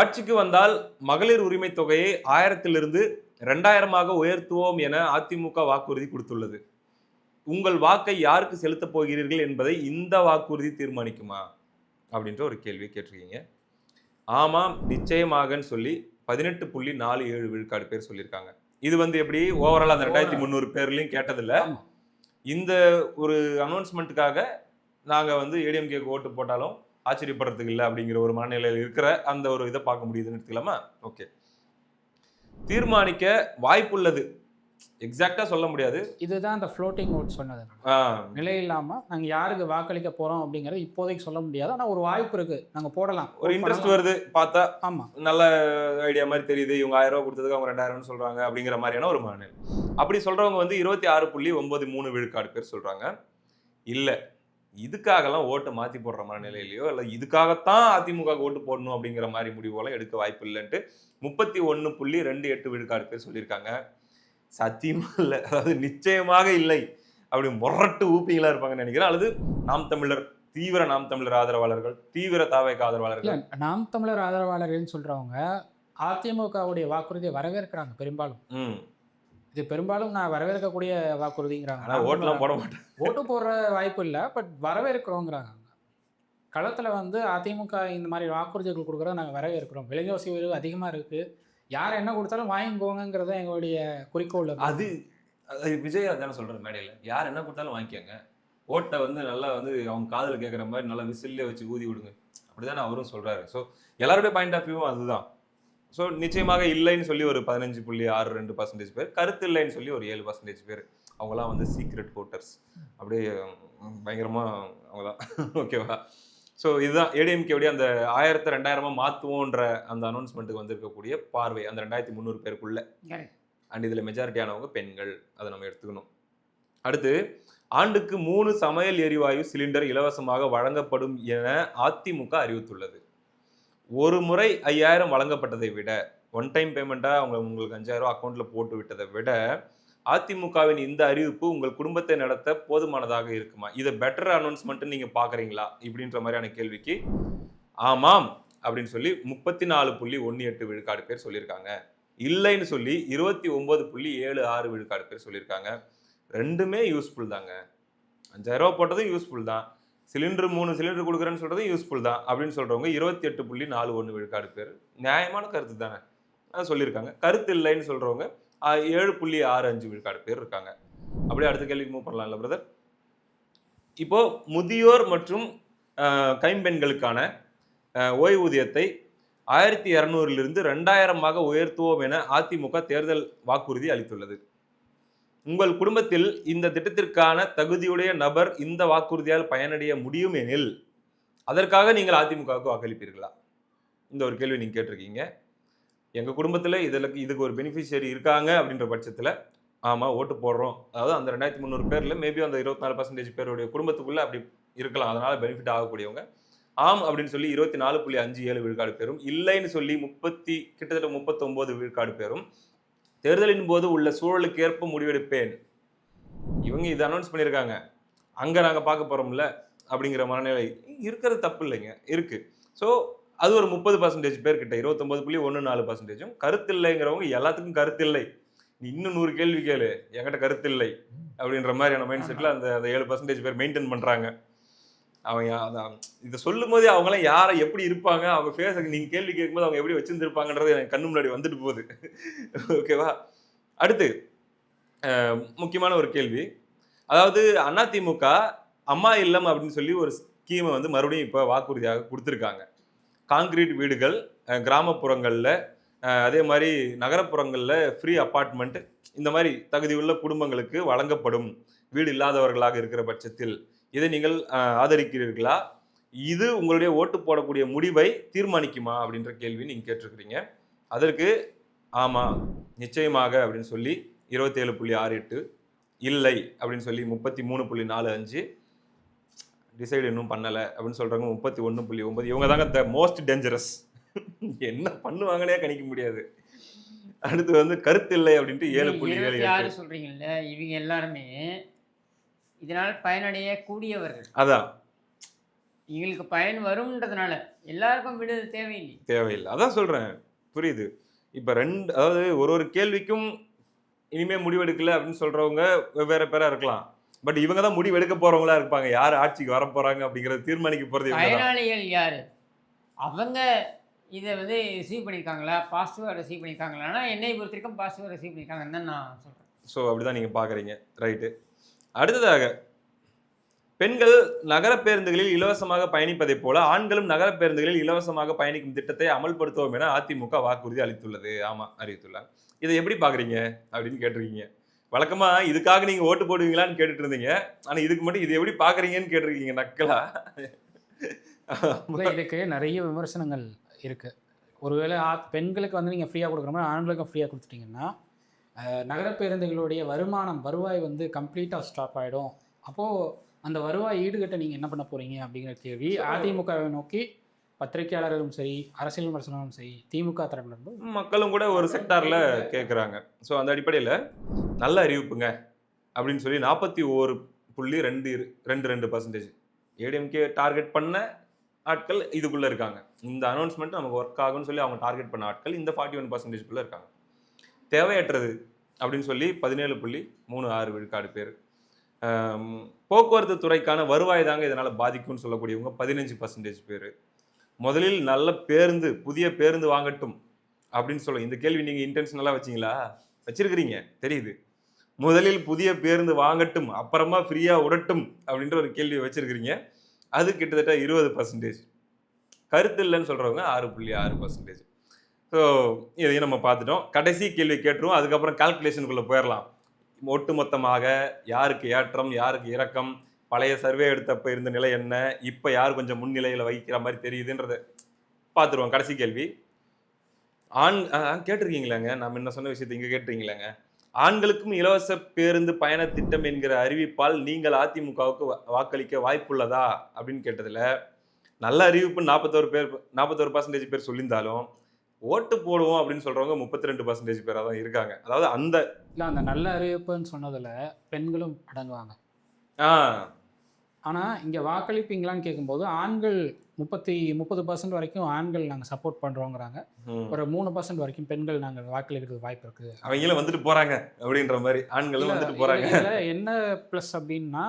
ஆட்சிக்கு வந்தால் மகளிர் உரிமை தொகையை 1000 2000 உயர்த்துவோம் என அதிமுக வாக்குறுதி கொடுத்துள்ளது. உங்கள் வாக்கை யாருக்கு செலுத்தப் போகிறீர்கள் என்பதை இந்த வாக்குறுதி தீர்மானிக்குமா அப்படின்ற ஒரு கேள்வி கேட்டிருக்கீங்க. ஆமாம் நிச்சயமாகன்னு சொல்லி 18.47 விழுக்காடு பேர் சொல்லியிருக்காங்க. இது வந்து எப்படி ஓவரால் அந்த 2300 பேர்லையும் கேட்டதில்லை. இந்த ஒரு அனௌன்ஸ்மெண்ட்டுக்காக நாங்கள் வந்து ஏடிஎம்கேக்கு ஓட்டு போட்டாலும் ஆச்சரியப்படுறதுக்கு இல்லை அப்படிங்கிற ஒரு மனநிலையில் இருக்கிற அந்த ஒரு இதை பார்க்க முடியுதுன்னு எடுத்துக்கலாமா? ஓகே, தீர்மானிக்க வாய்ப்புள்ளது, எக்ஸாக்டாக சொல்ல முடியாது. இதுதான் அந்த ஃப்ளோட்டிங் ஓட் சொன்னது. நிலை இல்லாமல் நாங்கள் யாருக்கு வாக்களிக்க போகிறோம் அப்படிங்கிறது இப்போதைக்கு சொல்ல முடியாது, ஆனால் ஒரு வாய்ப்பு இருக்குது, நாங்கள் போடலாம். ஒரு இன்ட்ரெஸ்ட் வருது பார்த்தா. ஆமாம், நல்ல ஐடியா மாதிரி தெரியுது, இவங்க 1000 ரூபா கொடுத்ததுக்கு அவங்க 2000 சொல்கிறாங்க அப்படிங்கிற மாதிரியான ஒரு மனநிலை. அப்படி சொல்கிறவங்க வந்து 26.93 விழுக்காடு பேர் சொல்கிறாங்க. இல்லை, இதுக்காகலாம் ஓட்டை மாற்றி போடுற மனநிலையிலையோ இல்லை இதுக்காகத்தான் அதிமுக ஓட்டு போடணும் அப்படிங்கிற மாதிரி முடிவோலாம் எடுக்க வாய்ப்பு இல்லைன்ட்டு 31.28 விழுக்காடு பேர் சொல்லியிருக்காங்க. சத்தியமா இல்லை, அதாவது நிச்சயமாக இல்லை அப்படி முரட்டு ஊப்பிங்களா இருப்பாங்கன்னு நினைக்கிறேன். அல்லது நாம் தமிழர் தீவிர நாம் தமிழர் ஆதரவாளர்கள், தீவிர தாவேக ஆதரவாளர்கள். நாம் தமிழர் ஆதரவாளர்கள்னு சொல்றவங்க அதிமுகவுடைய வாக்குறுதியை வரவேற்கிறாங்க பெரும்பாலும். இது பெரும்பாலும் நான் வரவேற்கக்கூடிய வாக்குறுதிங்கிறாங்க. ஓட்டுலாம் போட மாட்டேன், ஓட்டு போடுற வாய்ப்பு இல்லை, பட் வரவேற்கிறோங்கிறாங்க. களத்தில் வந்து அதிமுக இந்த மாதிரி வாக்குறுதிகள் கொடுக்குறத நாங்கள் வரவேற்கிறோம். விலைவாசி உயர்வு அதிகமாக இருக்குது, யார் என்ன கொடுத்தாலும் வாங்கிக்கோங்கிறத எங்களுடைய குறிக்கோள். அது விஜய் தானே சொல்கிறது மேடையில், யார் என்ன கொடுத்தாலும் வாங்கிக்கோங்க, ஓட்டை வந்து நல்லா வந்து அவங்க காதில் கேட்குற மாதிரி நல்லா விசில்லே வச்சு ஊதி விடுங்க, அப்படி தானே அவரும் சொல்கிறாரு. ஸோ எல்லாருடைய பாயிண்ட் ஆஃப் வியூவும் அதுதான். ஸோ நிச்சயமாக இல்லைன்னு சொல்லி ஒரு 15.62% பேர், கருத்து இல்லைன்னு சொல்லி ஒரு 7% பேர், அவங்களாம் வந்து சீக்ரெட் ஓட்டர்ஸ், அப்படியே பயங்கரமாக அவங்க தான். ஓகேவா? ஸோ இதுதான் ஏடிஎம்கேவுடைய அந்த 1000 2000 மாற்றுவோன்ற அந்த அனௌன்ஸ்மெண்ட்டுக்கு வந்திருக்கக்கூடிய பார்வை, அந்த 2300 பேருக்குள்ள. அண்ட் இதில் மெஜாரிட்டியானவங்க பெண்கள், அதை நம்ம எடுத்துக்கணும். அடுத்து, ஆண்டுக்கு 3 சமையல் எரிவாயு சிலிண்டர் இலவசமாக வழங்கப்படும் என அதிமுக அறிவித்துள்ளது. ஒரு முறை 5000 வழங்கப்பட்டதை விட, ஒன் டைம் பேமெண்ட்டாக உங்களுக்கு 5000 அக்கௌண்ட்டில் போட்டு விட்டதை விட அதிமுகவின் இந்த அறிவிப்பு உங்கள் குடும்பத்தை நடத்த போதுமானதாக இருக்குமா? இதை பெட்டர் அனௌன்ஸ்மெண்ட்டு நீங்கள் பார்க்குறீங்களா இப்படின்ற மாதிரியான கேள்விக்கு ஆமாம் அப்படின்னு சொல்லி 34.18 விழுக்காடு பேர் சொல்லியிருக்காங்க. இல்லைன்னு சொல்லி 29.76 விழுக்காடு பேர் சொல்லியிருக்காங்க. ரெண்டுமே யூஸ்ஃபுல் தாங்க. 5000 ரூபா போட்டதும் யூஸ்ஃபுல் தான், சிலிண்டர் 3 சிலிண்டர் கொடுக்குறேன்னு சொல்கிறதும் யூஸ்ஃபுல் தான் அப்படின்னு சொல்கிறவங்க 28.41 விழுக்காடு பேர். நியாயமான கருத்து தானே அதை சொல்லியிருக்காங்க. கருத்து இல்லைன்னு சொல்கிறவங்க 7.65 விழுக்காடு பேர் இருக்காங்க. அப்படியே அடுத்த கேள்விக்கு மூவ் பண்ணலாம்ல பிரதர்? இப்போ முதியோர் மற்றும் கைம்பெண்களுக்கான ஓய்வூதியத்தை 1200 2000 உயர்த்துவோம் என அதிமுக தேர்தல் வாக்குறுதி அளித்துள்ளது. உங்கள் குடும்பத்தில் இந்த திட்டத்திற்கான தகுதியுடைய நபர் இந்த வாக்குறுதியால் பயனடைய முடியும் எனில் அதற்காக நீங்கள் அதிமுகவுக்கு வாக்களிப்பீர்களா? இந்த ஒரு கேள்வி நீங்க கேட்டிருக்கீங்க. எங்க குடும்பத்துல இதுக்கு ஒரு பெனிஃபிஷியரி இருக்காங்க அப்படின்ற பட்சத்துல ஆமா ஓட்டு போடுறோம். அதாவது அந்த 2300 பேர்ல மேபி அந்த 24% பேருடைய குடும்பத்துக்குள்ள அப்படி இருக்கலாம். அதனால பெனிஃபிட் ஆகக்கூடியவங்க ஆம் அப்படின்னு சொல்லி 24.57 விழுக்காடு பேரும், இல்லைன்னு சொல்லி கிட்டத்தட்ட 39 விழுக்காடு பேரும் தேர்தலின் போது உள்ள சூழலுக்கு ஏற்ப முடிவெடுப்பேன். இவங்க இதை அனௌன்ஸ் பண்ணியிருக்காங்க, அங்க நாங்க பார்க்க போறோம்ல அப்படிங்கிற மனநிலை இருக்கிறது தப்பு இல்லைங்க, இருக்கு. ஸோ அது ஒரு 30% பேர் கிட்ட 29.14% கருத்து இல்லைங்கிறவங்க எல்லாத்துக்கும் கருத்து இல்லை. நீ இன்னும் 100 கேள்வி கேளு, என்கிட்ட கருத்து இல்லை அப்படின்ற மாதிரியான மைண்ட் செட்ல அந்த 7% பேர் மெயின்டைன் பண்றாங்க. அவங்க இதை சொல்லும் போதே அவங்களாம் யாரை எப்படி இருப்பாங்க, அவங்க ஃபேஸை நீங்க கேள்வி கேட்கும்போது அவங்க எப்படி வச்சிருந்துருப்பாங்கன்றது எனக்கு கண்ணு முன்னாடி வந்துட்டு போகுது. ஓகேவா? அடுத்து முக்கியமான ஒரு கேள்வி. அதாவது அதிமுக அம்மா இல்லம் அப்படின்னு சொல்லி ஒரு ஸ்கீமை வந்து மறுபடியும் இப்போ வாக்குறுதியாக கொடுத்துருக்காங்க. கான்கிரீட் வீடுகள் கிராமப்புறங்கள்ல, அதே மாதிரி நகரப்புறங்களில் ஃப்ரீ அப்பார்ட்மெண்ட், இந்த மாதிரி தகுதியுள்ள குடும்பங்களுக்கு வழங்கப்படும் வீடு இல்லாதவர்களாக இருக்கிற பட்சத்தில் இதை நீங்கள் ஆதரிக்கிறீர்களா? இது உங்களுடைய ஓட்டு போடக்கூடிய முடிவை தீர்மானிக்குமா அப்படின்ற கேள்வி நீங்கள் கேட்டிருக்கிறீங்க. அதற்கு ஆமா நிச்சயமாக அப்படின்னு சொல்லி 27.68, இல்லை அப்படின்னு சொல்லி 33.45, டிசைடு இன்னும் பண்ணலை அப்படின்னு சொல்கிறாங்க 31.9. இவங்க தாங்க த மோஸ்ட் டேஞ்சரஸ். என்ன பண்ணுவாங்கன்னே கணிக்க முடியாது. அடுத்து வந்து கருத்து இல்லை அப்படின்ட்டு 7.7 சொல்றீங்கல்ல, இவங்க எல்லாருமே இதனால் பயனடைய கூடியவர்கள். அதான் எங்களுக்கு பயன் வரும்ன்றதுனால எல்லாருக்கும் விடு தேவையில்லை. அதான் சொல்றேன், புரியுது. இப்ப அதாவது ஒரு கேள்விக்கும் இனிமே முடிவெடுக்கல அப்படின்னு சொல்றவங்க வெவ்வேறு பேரா இருக்கலாம். பட் இவங்க தான் முடிவு எடுக்க போறவங்களா இருப்பாங்க. யார் ஆட்சிக்கு வர போறாங்க அப்படிங்கறது தீர்மானிக்க போறது பயனாளிகள் யாரு, அவங்க இதை வந்து ரிசீவ் பண்ணியிருக்காங்களா, பாசிட்டிவாக ரிசீவ் பண்ணியிருக்காங்களா? என்னை பொறுத்த வரைக்கும் பாசிட்டிவாக ரிசீவ் பண்ணியிருக்காங்கன்னு தான் நான் சொல்கிறேன். ஸோ அப்படிதான் நீங்கள் பார்க்குறீங்க, ரைட்டு. அடுத்ததாக, பெண்கள் நகர பேருந்துகளில் இலவசமாக பயணிப்பதைப் போல ஆண்களும் நகர பேருந்துகளில் இலவசமாக பயணிக்கும் திட்டத்தை அமல்படுத்துவோம் என அதிமுக வாக்குறுதி அளித்துள்ளது. ஆமா, அறிவித்துள்ளாங்க. இதை எப்படி பார்க்குறீங்க அப்படின்னு கேட்டிருக்கீங்க. வழக்கமா இதுக்காக நீங்க ஓட்டு போடுவீங்களான்னு கேட்டுட்டு இருந்தீங்க. ஆனா இதுக்கு மட்டும் இது எப்படி பார்க்குறீங்கன்னு கேட்டிருக்கீங்க நக்கலா. இதுக்கு நிறைய விமர்சனங்கள் இருக்குது. ஒருவேளை பெண்களுக்கு வந்து நீங்கள் ஃப்ரீயாக கொடுக்குற மாதிரி ஆண்களுக்கும் ஃப்ரீயாக கொடுத்துட்டிங்கன்னா நகர பேருந்துகளுடைய வருவாய் வந்து கம்ப்ளீட்டாக ஸ்டாப் ஆகிடும். அப்போது அந்த வருவாய் ஈடுகட்ட நீங்கள் என்ன பண்ண போகிறீங்க அப்படிங்கிற கேள்வி அதிமுகவை நோக்கி பத்திரிகையாளர்களும் சரி, அரசியல் விமர்சனங்களும் சரி, திமுக தரப்பிலிருந்து மக்களும் கூட ஒரு செக்டாரில் கேட்குறாங்க. ஸோ அந்த அடிப்படையில் நல்ல அறிவிப்புங்க அப்படின்னு சொல்லி 41.22% ஏடிஎம்கே டார்கெட் பண்ண ஆட்கள் இதுக்குள்ளே இருக்காங்க. இந்த அனௌன்ஸ்மெண்ட் நமக்கு ஒர்க் ஆகும்னு சொல்லி அவங்க டார்கெட் பண்ண ஆட்கள் இந்த 41%குள்ளே இருக்காங்க. தேவையற்றது அப்படின்னு சொல்லி 17.36 விழுக்காடு பேர். போக்குவரத்து துறைக்கான வருவாய் தாங்க இதனால் பாதிக்கும்னு சொல்லக்கூடியவங்க 15% பேர். முதலில் நல்ல புதிய பேருந்து வாங்கட்டும் அப்படின்னு சொல்ல, இந்த கேள்வி நீங்கள் இன்டென்ஷனலாக வச்சிங்களா? வச்சிருக்கிறீங்க தெரியுது. முதலில் புதிய பேருந்து வாங்கட்டும், அப்புறமா ஃப்ரீயாக விடட்டும் அப்படின்ற ஒரு கேள்வியை வச்சிருக்கிறீங்க. அது கிட்டத்தட்ட 20%. கருத்து இல்லைன்னு சொல்கிறவங்க 6.6%. ஸோ இதையும் நம்ம பார்த்துட்டோம். கடைசி கேள்வி கேட்டுருவோம், அதுக்கப்புறம் கால்குலேஷனுக்குள்ளே போயிடலாம். ஒட்டு மொத்தமாக யாருக்கு ஏற்றம், யாருக்கு இறக்கம், பழைய சர்வே எடுத்தப்போ இருந்த நிலை என்ன, இப்போ யார் கொஞ்சம் முன்னிலையில் வைக்கிற மாதிரி தெரியுதுன்றதை பார்த்துருவோம். கடைசி கேள்வி, கேட்டிருக்கீங்களாங்க, நம்ம என்ன சொன்ன விஷயத்தை இங்கே கேட்டிருக்கீங்களாங்க. ஆண்களுக்கும் இலவச பேருந்து பயண திட்டம் என்கிற அறிவிப்பால் நீங்கள் அதிமுகவுக்கு வாக்களிக்க வாய்ப்புள்ளதா அப்படின்னு கேட்டதில் நல்ல அறிவிப்பு 41% பேர் சொல்லியிருந்தாலும் ஓட்டு போடுவோம் அப்படின்னு சொல்றவங்க 32% பேராக தான் இருக்காங்க. அதாவது அந்த நல்ல அறிவிப்புன்னு சொன்னதில் பெண்களும் அடங்குவாங்க. ஆனால் இங்கே வாக்களிப்பீங்களான்னு கேட்கும்போது ஆண்கள் 30% வரைக்கும் ஆண்கள் நாங்கள் சப்போர்ட் பண்ணுறோங்கிறாங்க. ஒரு 3% வரைக்கும் பெண்கள் நாங்கள் வாக்களிக்கிறது வாய்ப்பு இருக்குது. அவங்களும் வந்துட்டு போகிறாங்க அப்படின்ற மாதிரி ஆண்களும் வந்துட்டு போகிறாங்க. என்ன ப்ளஸ் அப்படின்னா,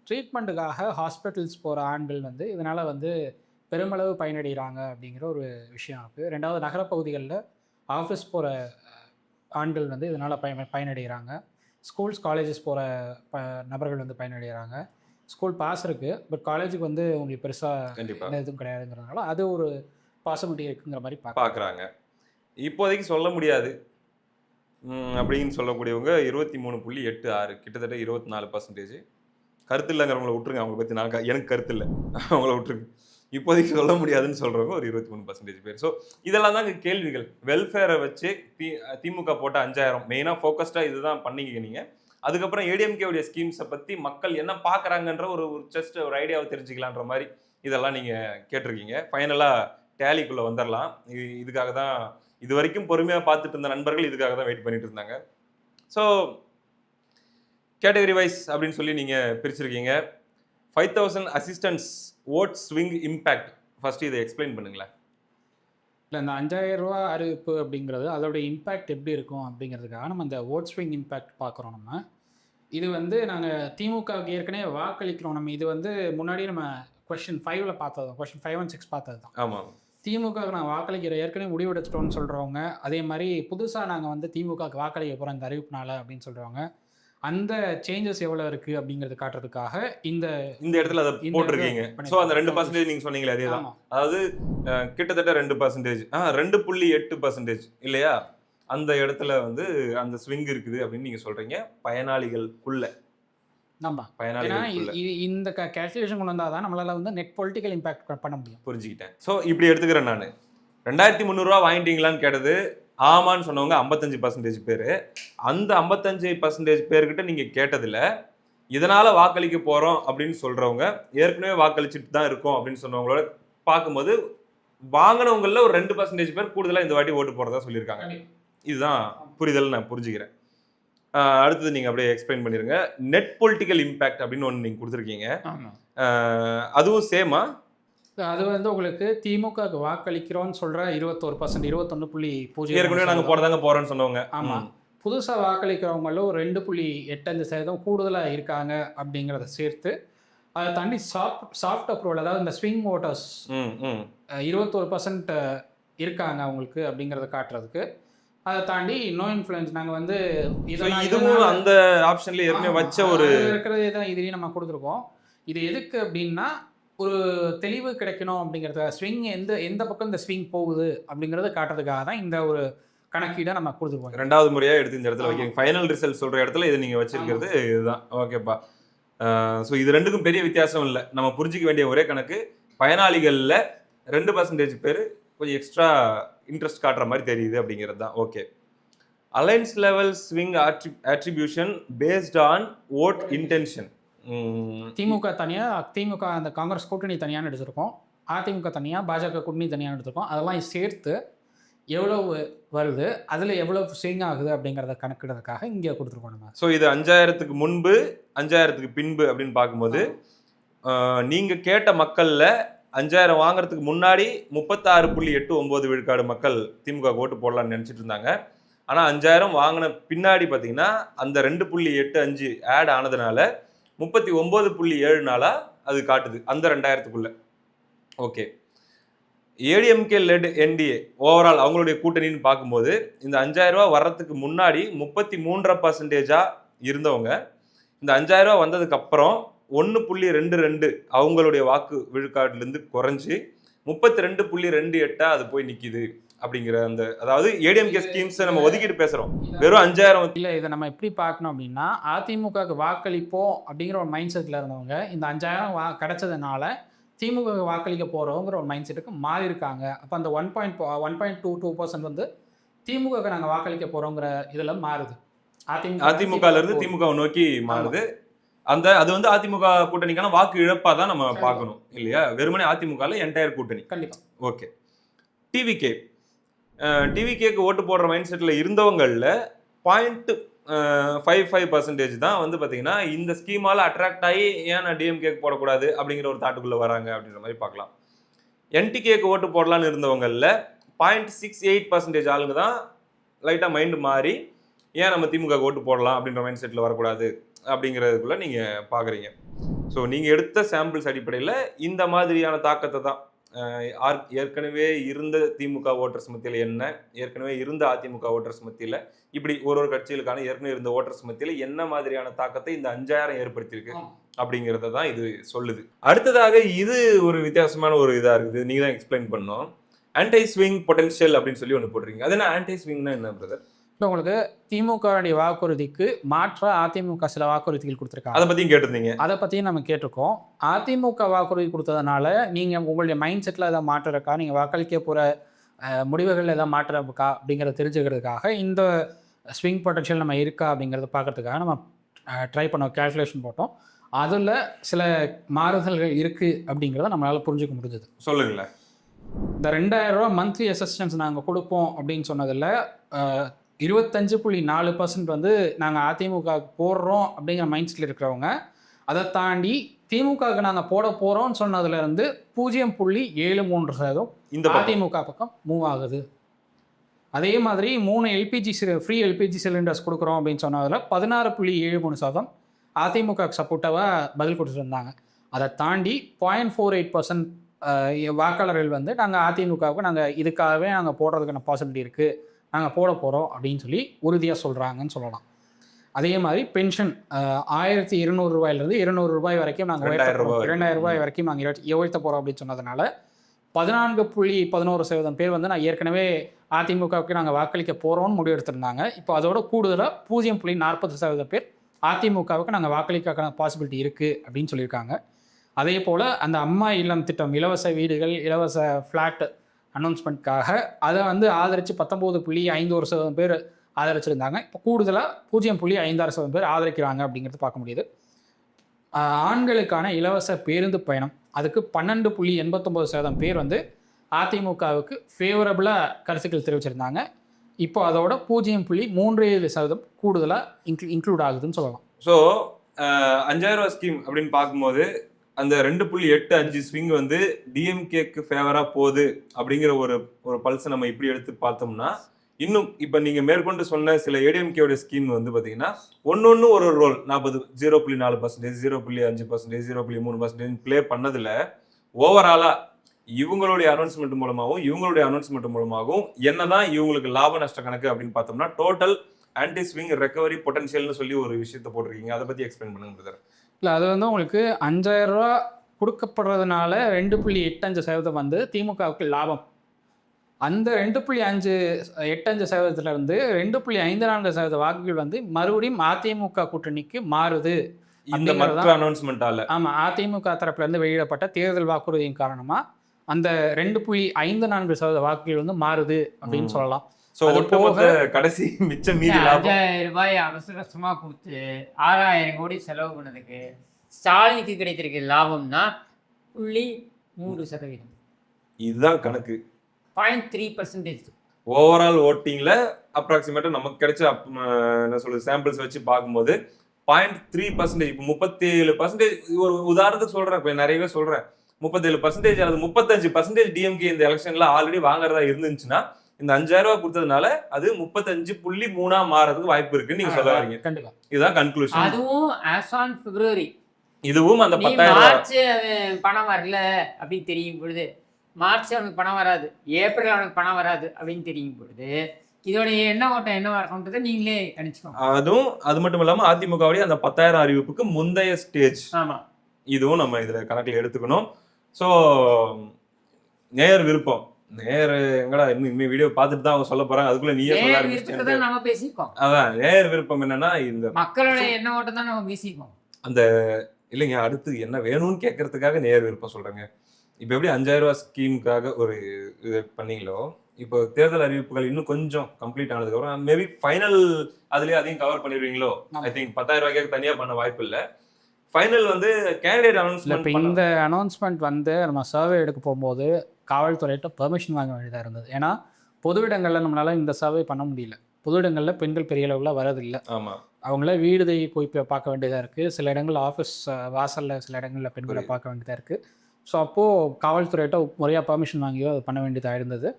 ட்ரீட்மெண்ட்டுக்காக ஹாஸ்பிட்டல்ஸ் போகிற ஆண்கள் வந்து இதனால் வந்து பெருமளவு பயனடைகிறாங்க அப்படிங்கிற ஒரு விஷயம் இருக்குது. ரெண்டாவது, நகரப்பகுதிகளில் ஆஃபீஸ் போகிற ஆண்கள் வந்து இதனால் பயனடைகிறாங்க. ஸ்கூல்ஸ் காலேஜஸ் போகிற நபர்கள் வந்து பயனடைகிறாங்க. ஸ்கூல் பாஸ் இருக்குது, பட் காலேஜுக்கு வந்து உங்களுக்கு பெருசாக கண்டிப்பாக எதுவும் கிடையாதுங்கிறதுனால அது ஒரு பாசிபிலிட்டி இருக்குங்கிற மாதிரி பார்க்குறாங்க. இப்போதைக்கு சொல்ல முடியாது அப்படின்னு சொல்லக்கூடியவங்க 23.86, கிட்டத்தட்ட 24%. கருத்து இல்லைங்கிறவங்கள விட்டுருங்க, அவங்கள பற்றி நான் எனக்கு கருத்து இல்லை, அவங்கள விட்டுருங்க. இப்போதைக்கு சொல்ல முடியாதுன்னு சொல்கிறவங்க ஒரு 23% பேர். ஸோ இதெல்லாம் தாங்க கேள்விகள். வெல்ஃபேரை வச்சு திமுக போட்ட 5000 மெயினாக ஃபோக்கஸ்டாக இதுதான் பண்ணிக்க நீங்கள். அதுக்கப்புறம் ஏடிஎம்கேவுடைய ஸ்கீம்ஸை பற்றி மக்கள் என்ன பார்க்குறாங்கன்ற ஒரு ஜஸ்ட் ஒரு ஐடியாவை தெரிஞ்சுக்கலான்ற மாதிரி இதெல்லாம் நீங்கள் கேட்டிருக்கீங்க. ஃபைனலாக டேலிக்குள்ளே வந்துடலாம். இதுக்காக தான் இது வரைக்கும் பொறுமையாக பார்த்துட்டு இருந்த நண்பர்கள் இதுக்காக தான் வெயிட் பண்ணிட்டு இருந்தாங்க. ஸோ கேட்டகரி வைஸ் அப்படின்னு சொல்லி நீங்கள் பிரிச்சிருக்கீங்க. 5000 அசிஸ்டன்ஸ் ஓட் ஸ்விங் இம்பேக்ட், ஃபர்ஸ்ட் இதை எக்ஸ்பிளைன் பண்ணுங்களேன். இல்லை, இந்த 5000 ரூபா அறிவிப்பு அப்படிங்கிறது அதோடைய இம்பேக்ட் எப்படி இருக்கும் அப்படிங்கிறதுக்காக நம்ம இந்த ஓட் ஸ்விங் இம்பேக்ட் பார்க்குறோம். நம்ம இது வந்து நாங்கள் திமுகவுக்கு ஏற்கனவே வாக்களிக்கிறோம். நம்ம இது வந்து முன்னாடி நம்ம கொஸ்டின் 5ல் பார்த்தது, கொஸ்டின் 5 and 6 பார்த்தது தான். ஆமாம், திமுகவுக்கு நாங்கள் வாக்களிக்கிற ஏற்கனவே முடிவெடுச்சிட்டோம்னு சொல்கிறவங்க, அதே மாதிரி புதுசாக நாங்கள் வந்து திமுகவுக்கு வாக்களிக்க போகிறோம் இந்த அறிவிப்புனால அப்படின்னு சொல்கிறவங்க, அந்த சேஞ்சஸ் எவ்வளோ இருக்குது அப்படிங்கிறது காட்டுறதுக்காக இந்த இடத்துல அதை போட்டிருக்கீங்க. ஸோ அந்த 2% நீங்கள் சொன்னீங்களே அதே தான். அதாவது கிட்டத்தட்ட 2%, 2.8% இல்லையா? அந்த இடத்துல வந்து அந்த ஸ்விங் இருக்குது அப்படின்னு நீங்கள் சொல்கிறீங்க பயனாளிகளுக்குள்ள. இந்த கேல்குலேஷன் கொண்டு வந்தால் தான் நம்மளால வந்து நெட் பொலிட்டிக்கல் இம்பாக்ட் பண்ண முடியும். புரிஞ்சுக்கிட்டேன். ஸோ இப்படி எடுத்துக்கிறேன் நான். 2300 ரூபா வாங்கிட்டீங்களான்னு கேட்டது ஆமான்னு சொன்னவங்க 55% பேர். அந்த 55% பேர்கிட்ட நீங்கள் கேட்டதில் இதனால் வாக்களிக்க போகிறோம் அப்படின்னு சொல்கிறவங்க ஏற்கனவே வாக்களிச்சுட்டு தான் இருக்கோம் அப்படின்னு சொன்னவங்களோட பார்க்கும்போது வாங்கினவங்களில் ஒரு 2% பேர் கூடுதலாக இந்த வாட்டி ஓட்டு போகிறதா சொல்லியிருக்காங்க. இதுதான் புரிதல், நான் புரிஞ்சுக்கிறேன். அடுத்தது நீங்கள் அப்படியே எக்ஸ்பிளைன் பண்ணிடுங்க. நெட் பொலிட்டிக்கல் இம்பேக்ட் அப்படின்னு ஒன்று நீங்கள் கொடுத்துருக்கீங்க, அதுவும் சேமா? அது வந்து உங்களுக்கு திமுகவுக்கு வாக்களிக்கிறோன்னு சொல்கிற 21%, 21.0 ஏற்கனவே நாங்கள் போகிறதாங்க போகிறோன்னு சொன்னவங்க. ஆமாம், புதுசாக வாக்களிக்கிறவங்களும் 2.85% கூடுதலாக இருக்காங்க அப்படிங்கிறத சேர்த்து அதை தாண்டி சாஃப்ட் அப்ரூவல், அதாவது இந்த ஸ்விங் ஓட்டர்ஸ் 21% இருக்காங்க அவங்களுக்கு அப்படிங்கிறத காட்டுறதுக்கு. அதை தாண்டி நோ இன்ஃப்ளூயன்ஸ் நாங்கள் வந்து இதுவும் அந்த ஆப்ஷன்ல ஏற்கனவே வச்ச ஒரு இருக்கிறதே தான் இதுலேயும் நம்ம கொடுத்துருக்கோம். இது எதுக்கு அப்படின்னா ஒரு தெளிவு கிடைக்கணும் அப்படிங்கிறத, ஸ்விங் எந்த பக்கம் இந்த ஸ்விங் போகுது அப்படிங்கிறத காட்டுறதுக்காக தான் இந்த ஒரு கணக்கீடை நம்ம கொடுத்துருவோம். 2வது முறையாக எடுத்து இந்த இடத்துல வைக்க ஃபைனல் ரிசல்ட் சொல்கிற இடத்துல இதை நீங்கள் வச்சிருக்கிறது இதுதான். ஓகேப்பா. ஸோ இது ரெண்டுக்கும் பெரிய வித்தியாசம் இல்லை. நம்ம புரிஞ்சிக்க வேண்டிய ஒரே கணக்கு, பயனாளிகளில் 2% பேர் கொஞ்சம் எக்ஸ்ட்ரா இன்ட்ரெஸ்ட் காட்டுற மாதிரி தெரியுது அப்படிங்கிறது தான். Okay. Alliance level swing attribution based on vote intention. DMK தனியாக, திமுக அந்த காங்கிரஸ் கூட்டணி தனியாக எடுத்திருக்கோம், அதிமுக தனியாக, பாஜக கூட்டணி தனியாக எடுத்திருக்கோம். அதெல்லாம் சேர்த்து எவ்வளவு வருது, அதில் எவ்வளவு ஸ்விங் ஆகுது அப்படிங்கிறத கணக்கிடுறதுக்காக இங்கே கொடுத்துருக்கோம் நம்ம. ஸோ இது 5000க்கு முன்பு 5000க்கு பின்பு அப்படின்னு பார்க்கும்போது நீங்கள் கேட்ட மக்களில் 5000 வாங்குறதுக்கு முன்னாடி 36.89 விழுக்காடு மக்கள் திமுக ஓட்டு போடலான்னு நினச்சிட்டு இருந்தாங்க. ஆனால் 5000 வாங்கின பின்னாடி பார்த்தீங்கன்னா அந்த 2.85 ஆட் ஆனதுனால 39.74 அது காட்டுது அந்த 2000க்குள்ள. Okay. ADMK led NDA overall அவங்களுடைய கூட்டணின்னு பார்க்கும்போது இந்த 5000 ரூபா வர்றதுக்கு முன்னாடி 33% இருந்தவங்க இந்த 5000 ரூபா வந்ததுக்கு அப்புறம் 1.22 அவங்களுடைய வாக்கு விழுக்காடுலேருந்து குறைஞ்சி 32.28 அது போய் நிற்கிது அப்படிங்கிற அந்த, அதாவது ஏடிஎம்கே ஸ்கீம்ஸை நம்ம ஒதுக்கிட்டு பேசுகிறோம், வெறும் 5000 இல்லை. இதை நம்ம எப்படி பார்க்கணும் அப்படின்னா, அதிமுகவுக்கு வாக்களிப்போம் அப்படிங்கிற ஒரு மைண்ட் செட்டில் இருந்தவங்க இந்த 5000 கிடைச்சதுனால திமுக வாக்களிக்க போகிறோங்கிற ஒரு மைண்ட் செட்டுக்கு மாறி இருக்காங்க. அப்போ அந்த 1.22% வந்து திமுகவுக்கு நாங்கள் வாக்களிக்க போகிறோங்கிற இதில் மாறுது. அதிமுகலேருந்து திமுக நோக்கி மாறுது. அது வந்து அதிமுக கூட்டணிக்கான வாக்கு இழப்பாக தான் நம்ம பார்க்கணும் இல்லையா? வெறுமனே அதிமுகவில் என்டையர் கூட்டணி. கண்டிப்பாக. ஓகே. டிவிகேக்கு ஓட்டு போடுற மைண்ட் செட்டில் இருந்தவங்களில் 0.55% தான் வந்து பார்த்தீங்கன்னா இந்த ஸ்கீமால் அட்ராக்ட் ஆகி ஏன் நான் டிஎம்கேக்கு போடக்கூடாது அப்படிங்கிற ஒரு தாட்டுக்குள்ளே வராங்க அப்படின்ற மாதிரி பார்க்கலாம். என்டிகேக்கு ஓட்டு போடலான்னு இருந்தவங்களில் 0.68% ஆளுங்க தான் லைட்டாக மைண்டு மாறி ஏன் நம்ம திமுக ஓட்டு போடலாம் அப்படின்ற மைண்ட் செட்டில் வரக்கூடாது அப்படிங்கிறதுக்குள்ளே நீங்கள் பார்க்குறீங்க. ஸோ நீங்கள் எடுத்த சாம்பிள்ஸ் அடிப்படையில் இந்த மாதிரியான தாக்கத்தை தான் ஏற்கனவே இருந்த திமுக ஓட்டர்ஸ் மத்தியில் என்ன, ஏற்கனவே இருந்த அதிமுக ஓட்டர்ஸ் மத்தியில், இப்படி ஒரு கட்சிகளுக்கான ஏற்கனவே இருந்த ஓட்டர்ஸ் மத்தியில் என்ன மாதிரியான தாக்கத்தை இந்த 5000 ஏற்படுத்தியிருக்கு அப்படிங்கிறத தான் இது சொல்லுது. அடுத்ததாக இது ஒரு வித்தியாசமான ஒரு இதா இருக்குது, நீங்க தான் எக்ஸ்பிளைன் பண்ணோம். ஆன்டி ஸ்விங் பொட்டன்ஷியல் அப்படின்னு சொல்லி ஒன்று போடுறீங்க. அது என்ன ஆன்டி ஸ்விங்னா என்ன பிரதர்? இப்போ உங்களுக்கு திமுகவுடைய வாக்குறுதிக்கு மாற்றா அதிமுக சில வாக்குறுதிகள் கொடுத்துருக்காங்க. அதை பற்றியும் கேட்டிருந்தீங்க. அதை பற்றியும் நம்ம கேட்டிருக்கோம். அதிமுக வாக்குறுதி கொடுத்ததுனால நீங்கள் உங்களுடைய மைண்ட் செட்டில் எதாவது மாற்றம் இருக்கா, நீங்கள் வாக்களிக்க போகிற முடிவுகள் எதாவது மாற்றம் இருக்கா அப்படிங்கிறத தெரிஞ்சுக்கிறதுக்காக இந்த ஸ்விங் பொட்டன்ஷியல் நம்ம இருக்கா அப்படிங்கிறத பார்க்கறதுக்காக நம்ம ட்ரை பண்ண கேல்குலேஷன் போட்டோம். அதில் சில மாறுதல்கள் இருக்குது அப்படிங்கிறத நம்மளால் புரிஞ்சுக்க முடிஞ்சது. சொல்லுங்களேன். இந்த 2000 ரூபா மந்த்லி அசிஸ்டன்ஸ் நாங்கள் கொடுப்போம் அப்படின்னு சொன்னதில் 25.4% வந்து நாங்கள் அதிமுக போடுறோம் அப்படிங்கிற மைண்ட் செட்டில் இருக்கிறவங்க, அதை தாண்டி திமுகவுக்கு நாங்கள் போட போகிறோம்னு சொன்னதுலேருந்து 0.73% இந்த அதிமுக பக்கம் மூவ் ஆகுது. அதே மாதிரி 3 ஃப்ரீ எல்பிஜி சிலிண்டர்ஸ் கொடுக்குறோம் அப்படின்னு சொன்னதில் 16.73% அதிமுக சப்போர்ட்டாக பதில் கொடுத்துருந்தாங்க. அதை தாண்டி 0.48% வாக்காளர்கள் வந்து நாங்கள் அதிமுகவுக்கு நாங்கள் இதுக்காகவே நாங்கள் போடுறதுக்கான பாசிபிலிட்டி இருக்குது, நாங்கள் போட போகிறோம் அப்படின்னு சொல்லி உறுதியாக சொல்கிறாங்கன்னு சொல்லலாம். அதே மாதிரி பென்ஷன் 1200 ரூபாயிலிருந்து 200 ரூபாய் வரைக்கும் நாங்கள் 2000 ரூபாய் வரைக்கும் நாங்கள் உயர்த்த போகிறோம் அப்படின்னு சொன்னதுனால 14.11% பேர் வந்து நான் ஏற்கனவே அதிமுகவுக்கு நாங்கள் வாக்களிக்க போகிறோம்னு முடிவு எடுத்திருந்தாங்க. இப்போ அதோட கூடுதலாக 0.40% பேர் அதிமுகவுக்கு நாங்கள் வாக்களிக்கான பாசிபிலிட்டி இருக்குது அப்படின்னு சொல்லியிருக்காங்க. அதே போல் அந்த அம்மா இல்லம் திட்டம், இலவச வீடுகள், இலவச ஃப்ளாட் அனௌன்ஸ்மெண்ட்காக அதை வந்து ஆதரித்து 19.51% பேர் ஆதரிச்சிருந்தாங்க. இப்போ கூடுதலாக 0.56% பேர் ஆதரிக்கிறாங்க அப்படிங்கிறது பார்க்க முடியுது. ஆண்களுக்கான இலவச பேருந்து பயணம், அதுக்கு 12.89% பேர் வந்து அதிமுகவுக்கு ஃபேவரபுளாக கருத்துக்கள் தெரிவிச்சிருந்தாங்க. இப்போ அதோட 0.37% கூடுதலாக இன்க்ளூட் ஆகுதுன்னு சொல்லலாம். ஸோ 5000 ரூபா ஸ்கீம் அப்படின்னு பார்க்கும்போது அந்த 2.85 ஸ்விங் வந்து டிஎம்கேக்கு ஃபேவராக போகுது அப்படிங்கிற ஒரு பல்ஸை நம்ம இப்படி எடுத்து பார்த்தோம்னா, இன்னும் இப்போ நீங்கள் மேற்கொண்டு சொன்ன சில ஏடிஎம்கேயோட ஸ்கீம் வந்து பார்த்தீங்கன்னா ஒன்று ஒரு ரோல் 0.4%, 0.5%, 0.3% ப்ளே பண்ணதில் ஓவராலாக இவங்களுடைய அனௌன்ஸ்மெண்ட் மூலமாகவும் என்னதான் இவங்களுக்கு லாப நஷ்ட கணக்கு அப்படின்னு பார்த்தோம்னா டோட்டல் ஆன்டி ஸ்விங் ரெக்கவரி பொட்டன்ஷியல்னு சொல்லி ஒரு விஷயத்தை போட்டிருக்கீங்க. அதை பற்றி எக்ஸ்பிளைன் பண்ணுங்க பிரதர். இல்லை, அது வந்து உங்களுக்கு 5000 ரூபா கொடுக்கப்படுறதுனால 2.85% வந்து திமுகவுக்கு லாபம். அந்த 2.85%லேருந்து 2.54% வாக்குகள் வந்து மறுபடியும் அதிமுக கூட்டணிக்கு மாறுது. இந்த மற்ற அனௌன்ஸ்மெண்டால. ஆமாம், அதிமுக தரப்புலேருந்து வெளியிடப்பட்ட தேர்தல் வாக்குறுதியின் காரணமாக அந்த 2.54% வாக்குகள் வந்து மாறுது அப்படின்னு சொல்லலாம். கடைசி மிச்சம் மீதி 5000 ரூபாய் அவசரமா கொடுத்து 6000 கோடி செலவு பண்ணதுக்கு ஸ்டாலினுக்கு கிடைத்திருக்க லாபம்னா 0.3%. இதுதான் கணக்கு. 0.3% ஓவரால் ஓட்டிங்ல அப்ராக்சிமேட்டா நமக்கு கிடைச்ச என்ன சொல்றது சாம்பிள்ஸ் வச்சு பார்க்கும்போது 0.3%. இப்போ 37% ஒரு உதாரணத்துக்கு சொல்றேன், இப்போ நிறையவே சொல்றேன், 37% அல்லது 35% டிஎம்கே இந்த எலெக்ஷன்ல ஆல்ரெடி வாங்குறதா இருந்துச்சுன்னா இந்த 5000 ரூபாய் கொடுத்ததுனால அது 35.3 மாறதுக்கு வாய்ப்பு இருக்குன்னு நீங்க சொல்ல வரீங்க. கண்டிப்பா இதுதான் கன்க்ளூஷன். அதுவும் as on February. இதுவும் அந்த 10000 மார்ச் பணம் வரல அப்படின்னு தெரியும் பொழுது, மார்ச் அவனுக்கு பணம் வராது, ஏப்ரல் அவனுக்கு பணம் வராது அப்படின்னு தெரியும் பொழுது இதோடைய என்ன ஓட்டம் என்னவா இருக்கும்ன்றதை நீங்களே கணிச்சுக்கோங்க. அதுவும் அது மட்டும் இல்லாம அதிமுகவுடைய அந்த 10000 அறிவிப்புக்கு முந்தைய ஸ்டேஜ். ஆமா, இதுவும் நம்ம இதுல கணக்கில் எடுத்துக்கணும். ஸோ நேர் விருப்பம், நேர் எங்கடா இன்னும் வீடியோ பார்த்துட்டு தான் அவங்க சொல்ல போறாங்க, அதுக்குள்ள நீயே சொல்ல ஆரம்பிச்சிட்டே நம்ம பேசிக்கோம். அதான் நேர் விருப்பம் என்னன்னா இந்த மக்களுடைய என்ன ஓட்டம் தான் நம்ம பேசிக்கோம். அந்த இல்லைங்க, அடுத்து என்ன வேணும்னு கேட்கறதுக்காக நேர் விருப்பம் சொல்றேங்க. இப்போ எப்படி 5000 ரூபாய் ஸ்கீமுக்காக ஒரு இது பண்ணீங்களோ, இப்போ தேர்தல் அறிவிப்புகள் இன்னும் கொஞ்சம் கம்ப்ளீட் ஆனதுக்கப்புறம் மேபி ஃபைனல் அதுலேயே அதையும் கவர் பண்ணிடுவீங்களோ. ஐ திங்க் 10000 ரூபாய்க்கு தனியாக பண்ண வாய்ப்பு இல்லை. ஃபைனல் வந்து கேண்டிடேட் அனௌன்ஸ்மெண்ட். இப்போ இந்த அனௌன்ஸ்மெண்ட் வந்து நம்ம சர்வே எடுக்க போகும்போது காவல்துறையிட்ட பெர்மிஷன் வாங்க வேண்டியதாக இருந்தது. ஏன்னா பொது இடங்களில் நம்மளால இந்த சர்வே பண்ண முடியல. பொது இடங்களில் பெண்கள் பெரிய அளவில் வரதில்லை. ஆமாம், அவங்கள வீடு போய் பார்க்க வேண்டியதாக இருக்குது. சில இடங்களில் ஆஃபீஸ் வாசலில் சில இடங்களில் பெண்களை பார்க்க வேண்டியதாக இருக்குது. ஸோ அப்போது காவல்துறையிட்ட முறையாக பெர்மிஷன் வாங்கியோ அது பண்ண வேண்டியதாக இருந்தது.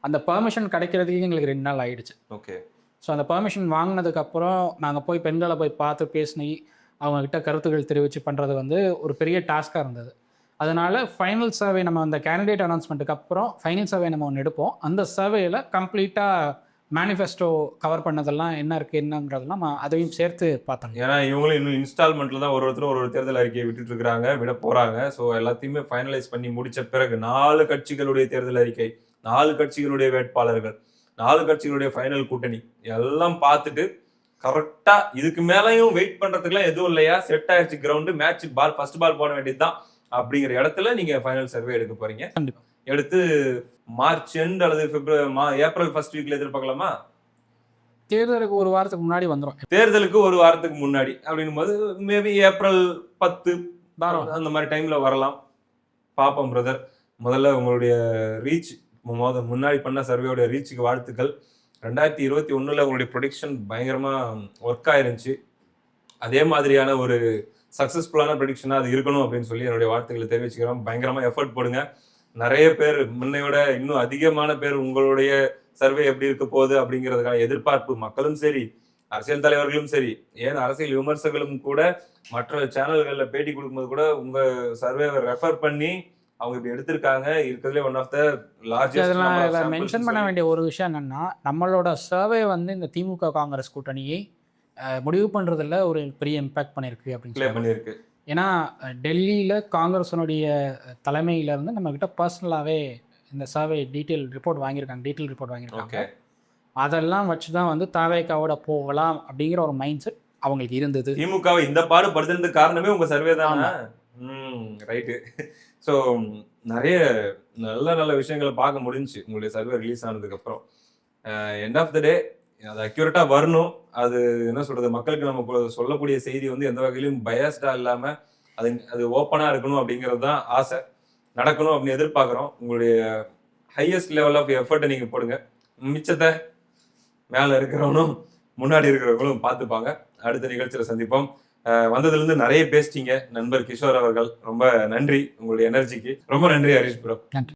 அந்த பெர்மிஷன் கிடைக்கிறதுக்கு எங்களுக்கு 2 நாள் ஆகிடுச்சு. ஓகே. ஸோ அந்த பெர்மிஷன் வாங்கினதுக்கப்புறம் நாங்கள் போய் பெண்களை போய் பார்த்து பேசி அவங்கக்கிட்ட கருத்துக்கள் தெரிவித்து பண்ணுறது வந்து ஒரு பெரிய டாஸ்காக இருந்தது. அதனால் ஃபைனல் சர்வே நம்ம அந்த கேண்டிடேட் அனௌன்ஸ்மெண்ட்டுக்கு அப்புறம் ஃபைனல் சர்வே நம்ம ஒன்று எடுப்போம். அந்த சர்வேயில் கம்ப்ளீட்டாக மேனிஃபெஸ்டோ கவர் பண்ணதெல்லாம் என்ன இருக்குது என்னங்கிறதெல்லாம் அதையும் சேர்த்து பார்த்தாங்க. ஏன்னா இவங்களும் இன்னும் இன்ஸ்டால்மெண்ட்டில் தான் ஒருத்தரும் ஒரு தேர்தல் அறிக்கையை விட்டுட்டு இருக்கிறாங்க, விட போகிறாங்க. ஸோ எல்லாத்தையுமே ஃபைனலைஸ் பண்ணி முடித்த பிறகு 4 கட்சிகளுடைய தேர்தல் அறிக்கை, 4 கட்சிகளுடைய வேட்பாளர்கள், 4 கட்சிகளுடைய ஃபைனல் கூட்டணி எல்லாம் பார்த்துட்டு கரெக்டாக இதுக்கு மேலேயும் வெயிட் பண்ணுறதுக்குலாம் எதுவும் இல்லையா, செட் ஆயிடுச்சு ground, match ball first ball போட வேண்டியது தான் அப்படிங்கிற இடத்துல நீங்கள் ஃபைனல் சர்வே எடுக்க போகிறீங்க. கண்டிப்பாக எடுத்து மார்ச் எண்ட் அல்லது ஏப்ரல் ஃபர்ஸ்ட் வீக்ல எதிர்பார்க்கலாமா? தேர்தலுக்கு ஒரு வாரத்துக்கு முன்னாடி வந்துடும். தேர்தலுக்கு ஒரு வாரத்துக்கு முன்னாடி அப்படின்னும் போது மேபி ஏப்ரல் 10 அந்த மாதிரி டைம்ல வரலாம். பாப்போம் பிரதர். முதல்ல உங்களுடைய ரீச், முன்னாடி பண்ண சர்வேயோட ரீச்சுக்கு வாழ்த்துக்கள். 2021 உங்களுடைய ப்ரொடிக்ஷன் பயங்கரமா ஒர்க் ஆயிருந்துச்சு. அதே மாதிரியான ஒரு சக்சஸ்ஃபுல்லான ப்ரொடிக்ஷனா அது இருக்கணும் அப்படின்னு சொல்லி என்னுடைய வாழ்த்துக்களை தெரிவிச்சுக்கிறோம். பயங்கரமா எஃபர்ட் போடுங்க. நிறைய பேர் முன்னையோட இன்னும் அதிகமான பேர் உங்களுடைய சர்வே எப்படி இருக்க போகுது அப்படிங்கிறதுக்கான எதிர்பார்ப்பு மக்களும் சரி, அரசியல் தலைவர்களும் சரி, ஏன் அரசியல் விமர்சகர்களும் கூட மற்ற சேனல்களில் பேட்டி கொடுக்கும்போது கூட உங்க சர்வேவை ரெஃபர் பண்ணி அவங்க இப்படி எடுத்திருக்காங்க. இருக்கிறதுலே one of the largest. Mention பண்ண வேண்டிய ஒரு விஷயம் என்னன்னா, நம்மளோட சர்வே வந்து இந்த திமுக காங்கிரஸ் கூட்டணியை முடிவு பண்றதுல ஒரு பெரிய இம்பாக்ட் பண்ணியிருக்கு அப்படின்னு பண்ணியிருக்கு. ஏன்னா டெல்லியில் காங்கிரஸனுடைய தலைமையிலேருந்து நம்மக்கிட்ட பர்சனலாகவே இந்த சர்வே டீட்டெயில் ரிப்போர்ட் வாங்கியிருக்காங்க. அதெல்லாம் வச்சு தான் வந்து தாவேக்காவோட போகலாம் அப்படிங்கிற ஒரு மைண்ட் செட் அவங்களுக்கு இருந்தது. திமுகவை இந்த பாடுபடுத்துறதுக்கு காரணமே உங்கள் சர்வே தான். ரைட்டு. ஸோ நிறைய நல்ல விஷயங்களை பார்க்க முடிஞ்சுச்சு உங்களுடைய சர்வே ரிலீஸ் ஆனதுக்கப்புறம். எண்ட் ஆஃப் த டே அது அக்யூரேட்டாக வரணும். அது என்ன சொல்கிறது, மக்களுக்கு நம்ம சொல்லக்கூடிய செய்தி வந்து எந்த வகையிலும் பயாஸ்டாக இல்லாமல் அது ஓப்பனாக இருக்கணும் அப்படிங்கிறது தான் ஆசை. நடக்கணும் அப்படின்னு எதிர்பார்க்குறோம். உங்களுடைய ஹையஸ்ட் லெவல் ஆஃப் எஃபர்ட்டை நீங்கள் போடுங்க. மிச்சத்தை மேலே இருக்கிறவனும் முன்னாடி இருக்கிறவங்களும் பார்த்துப்பாங்க. அடுத்த நிகழ்ச்சியில் சந்திப்போம். வந்ததுலேருந்து நிறைய பேசிட்டீங்க நண்பர் கிஷோர் அவர்கள். ரொம்ப நன்றி உங்களுடைய எனர்ஜிக்கு. ரொம்ப நன்றி ஹரிஷ் ப்ரோ. நன்றி.